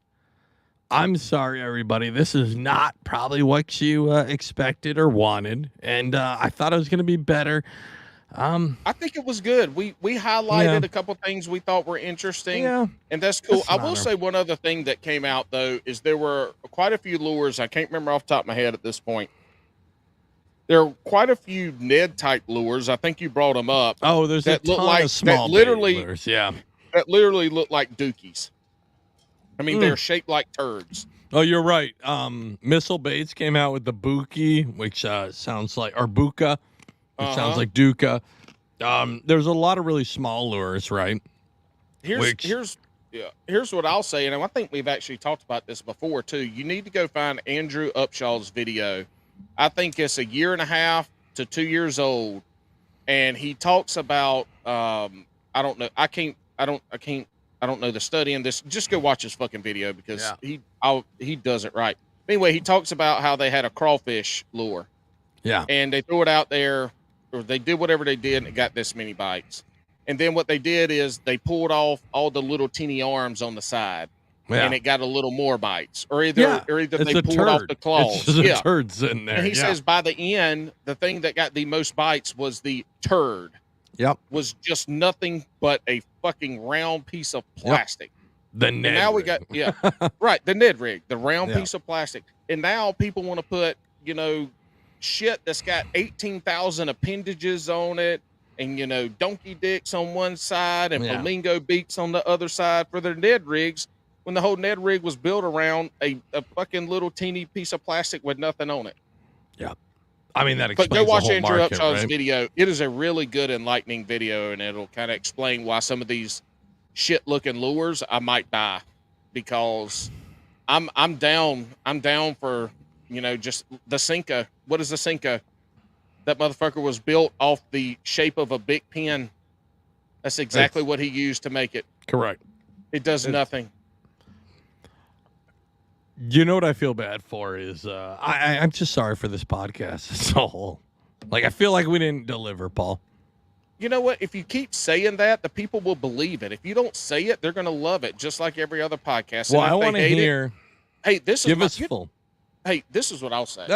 I'm sorry, everybody. This is not probably what you expected or wanted. And I thought it was going to be better. I think it was good. We highlighted a couple things we thought were interesting, and that's cool. I will say one other thing that came out, though, is there were quite a few lures. I can't remember off the top of my head at this point. There are quite a few Ned type lures. I think you brought them up. Oh, there's a ton of small lures. Yeah, that literally look like dookies. I mean, they're shaped like turds. Oh, you're right. Missile Baits came out with the Buki, which sounds like, or Buka. It sounds like Duca. There's a lot of really small lures, right? Here's what I'll say, and I think we've actually talked about this before too. You need to go find Andrew Upshaw's video. I think it's 1.5 to 2 years old, and he talks about I don't know. I don't know the study in this. Just go watch his fucking video, because he does it right. Anyway, he talks about how they had a crawfish lure. Yeah. And they threw it out there, or they did whatever they did, and it got this many bites. And then what they did is they pulled off all the little teeny arms on the side, and it got a little more bites. Or either they pulled off the claws. It's just a turd sitting there. And he says by the end, the thing that got the most bites was the turd. Yep. Was just nothing but a fucking round piece of plastic. The Ned rig. Now we got right, the Ned rig, the round piece of plastic. And now people want to put, shit that's got 18,000 appendages on it, and donkey dicks on one side and flamingo beaks on the other side for their Ned rigs, when the whole Ned rig was built around a fucking little teeny piece of plastic with nothing on it. Yeah. I mean, that explains the whole market. But go watch Andrew Upshaw's video. It is a really good, enlightening video, and it'll kind of explain why some of these shit-looking lures I might buy, because I'm down for just the Cinco. What is the Cinco? That motherfucker was built off the shape of a big pin. That's exactly what he used to make it. Correct. It does nothing. You know what I feel bad for is I'm just sorry for this podcast as a whole. Like, I feel like we didn't deliver, Paul. You know what? If you keep saying that, the people will believe it. If you don't say it, they're going to love it, just like every other podcast. Well, I want to hear. Hey, this give is us full. Hey, this is what I'll say.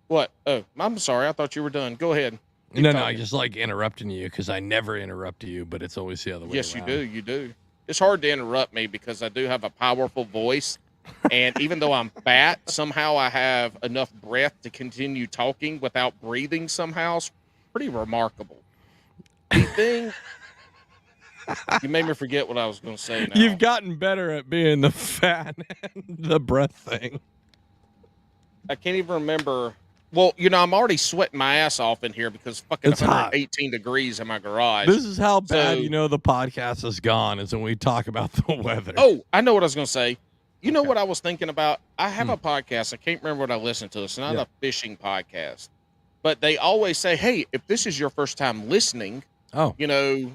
What? Oh, I'm sorry. I thought you were done. Go ahead. No, I just like interrupting you, because I never interrupt you, but it's always the other way Yes, around. you do. It's hard to interrupt me because I do have a powerful voice. And even though I'm fat, somehow I have enough breath to continue talking without breathing somehow. It's pretty remarkable. The thing... You made me forget what I was going to say now. You've gotten better at being the fat and the breath thing. I can't even remember. Well, I'm already sweating my ass off in here because fucking it's 118 degrees in my garage. This is how bad the podcast has gone, is when we talk about the weather. Oh, I know what I was going to say. You know what I was thinking about? I have a podcast. I can't remember what I listened to. It's not a fishing podcast, but they always say, "Hey, if this is your first time listening, you know,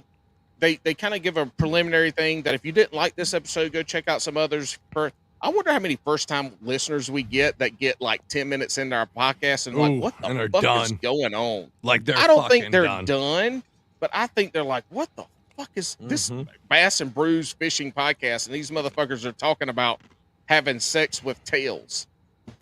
they kind of give a preliminary thing that if you didn't like this episode, go check out some others." I wonder how many first time listeners we get that get like 10 minutes into our podcast and like, what the fuck is going on? Like I don't think they're done, but I think they're like, what the fuck is this Bass and Brews fishing podcast? And these motherfuckers are talking about having sex with tails.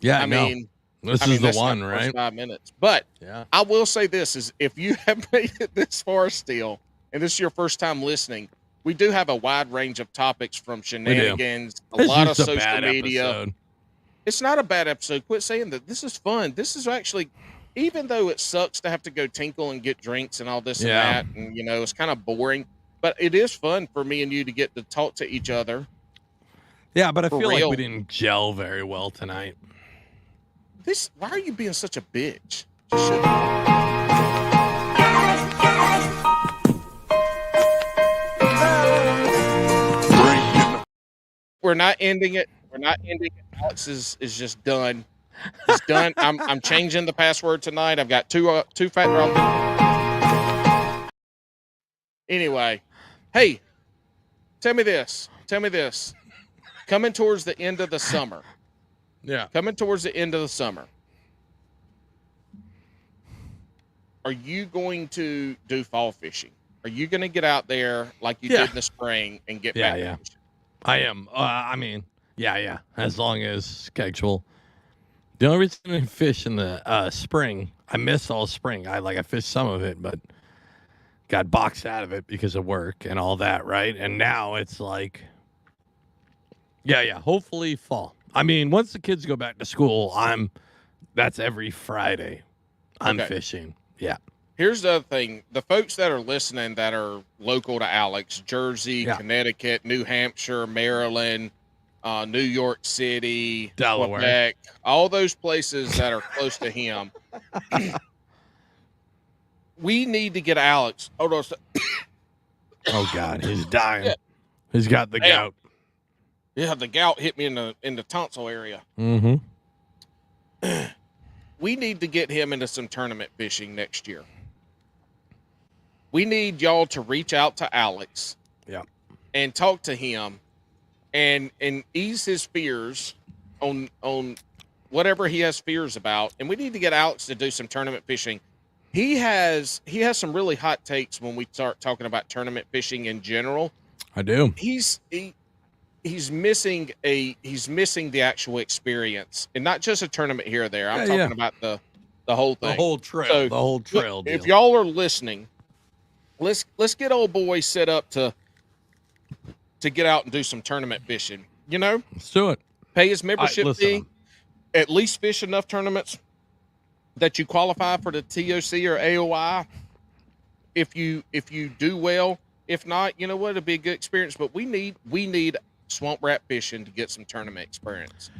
Yeah, I mean, this is the one, right? 5 minutes. But I will say this is if you have made it this far still, and this is your first time listening, we do have a wide range of topics from shenanigans, a lot of social media. Episode. It's not a bad episode. Quit saying that. This is fun. This is actually, even though it sucks to have to go tinkle and get drinks and all this and that, and you know, it's kind of boring, but it is fun for me and you to get to talk to each other. Yeah, but I feel like we didn't gel very well tonight. Why are you being such a bitch? We're not ending it. We're not ending it. Alex is just done. It's done. I'm changing the password tonight. I've got two-factor. Anyway, hey, tell me this. Coming towards the end of the summer. Yeah. Coming towards the end of the summer. Are you going to do fall fishing? Are you going to get out there like you did in the spring and get back fishing? I am. I mean, as long as schedule. The only reason I fish in the spring, I miss all spring. I fished some of it, but got boxed out of it because of work and all that, right? And now it's like, hopefully fall. I mean, once the kids go back to school, that's every Friday. I'm fishing. Yeah. Here's the other thing. The folks that are listening that are local to Alex, Jersey, Connecticut, New Hampshire, Maryland, New York City, Delaware, Quebec, all those places that are close to him. We need to get Alex. Hold on. Oh God, he's dying. Yeah. He's got the gout. Yeah, the gout hit me in the tonsil area. Mm-hmm. We need to get him into some tournament fishing next year. We need y'all to reach out to Alex. Yeah. And talk to him and ease his fears on whatever he has fears about. And we need to get Alex to do some tournament fishing. He has some really hot takes when we start talking about tournament fishing in general. I do. He's missing the actual experience, and not just a tournament here or there. I'm talking about the whole thing. The whole trail. So, the whole trail. If y'all are listening, let's get old boy set up to get out and do some tournament fishing. You know? Let's do it. Pay his membership fee. At least fish enough tournaments that you qualify for the TOC or AOI. If you do well, if not, you know what, it'll be a good experience. But we need swamp rat fishing to get some tournament experience.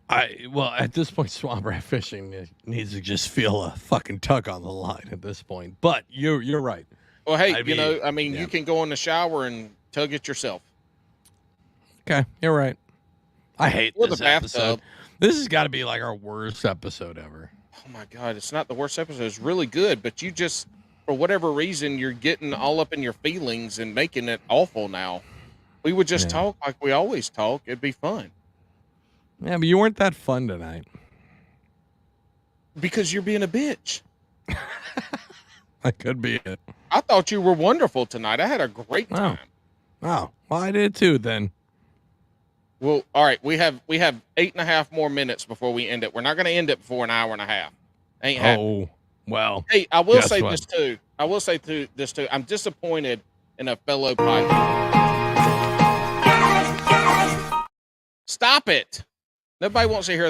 At this point, swamp rat fishing needs to just feel a fucking tug on the line at this point. But you're right. Well, hey, you can go in the shower and tug it yourself. Okay, you're right. I hate this episode. Bathtub. This has got to be like our worst episode ever. Oh my God, it's not the worst episode. It's really good, but you just, for whatever reason, you're getting all up in your feelings and making it awful now. We would just talk like we always talk. It'd be fun. Yeah, but you weren't that fun tonight. Because you're being a bitch. That could be it. I thought you were wonderful tonight. I had a great time. Oh, well, I did too then. Well, all right. We have 8.5 more minutes before we end it. We're not going to end it before an hour and a half. Ain't happening. Oh, well. Hey, I will say this too. I'm disappointed in a fellow pilot. Stop it. Nobody wants to hear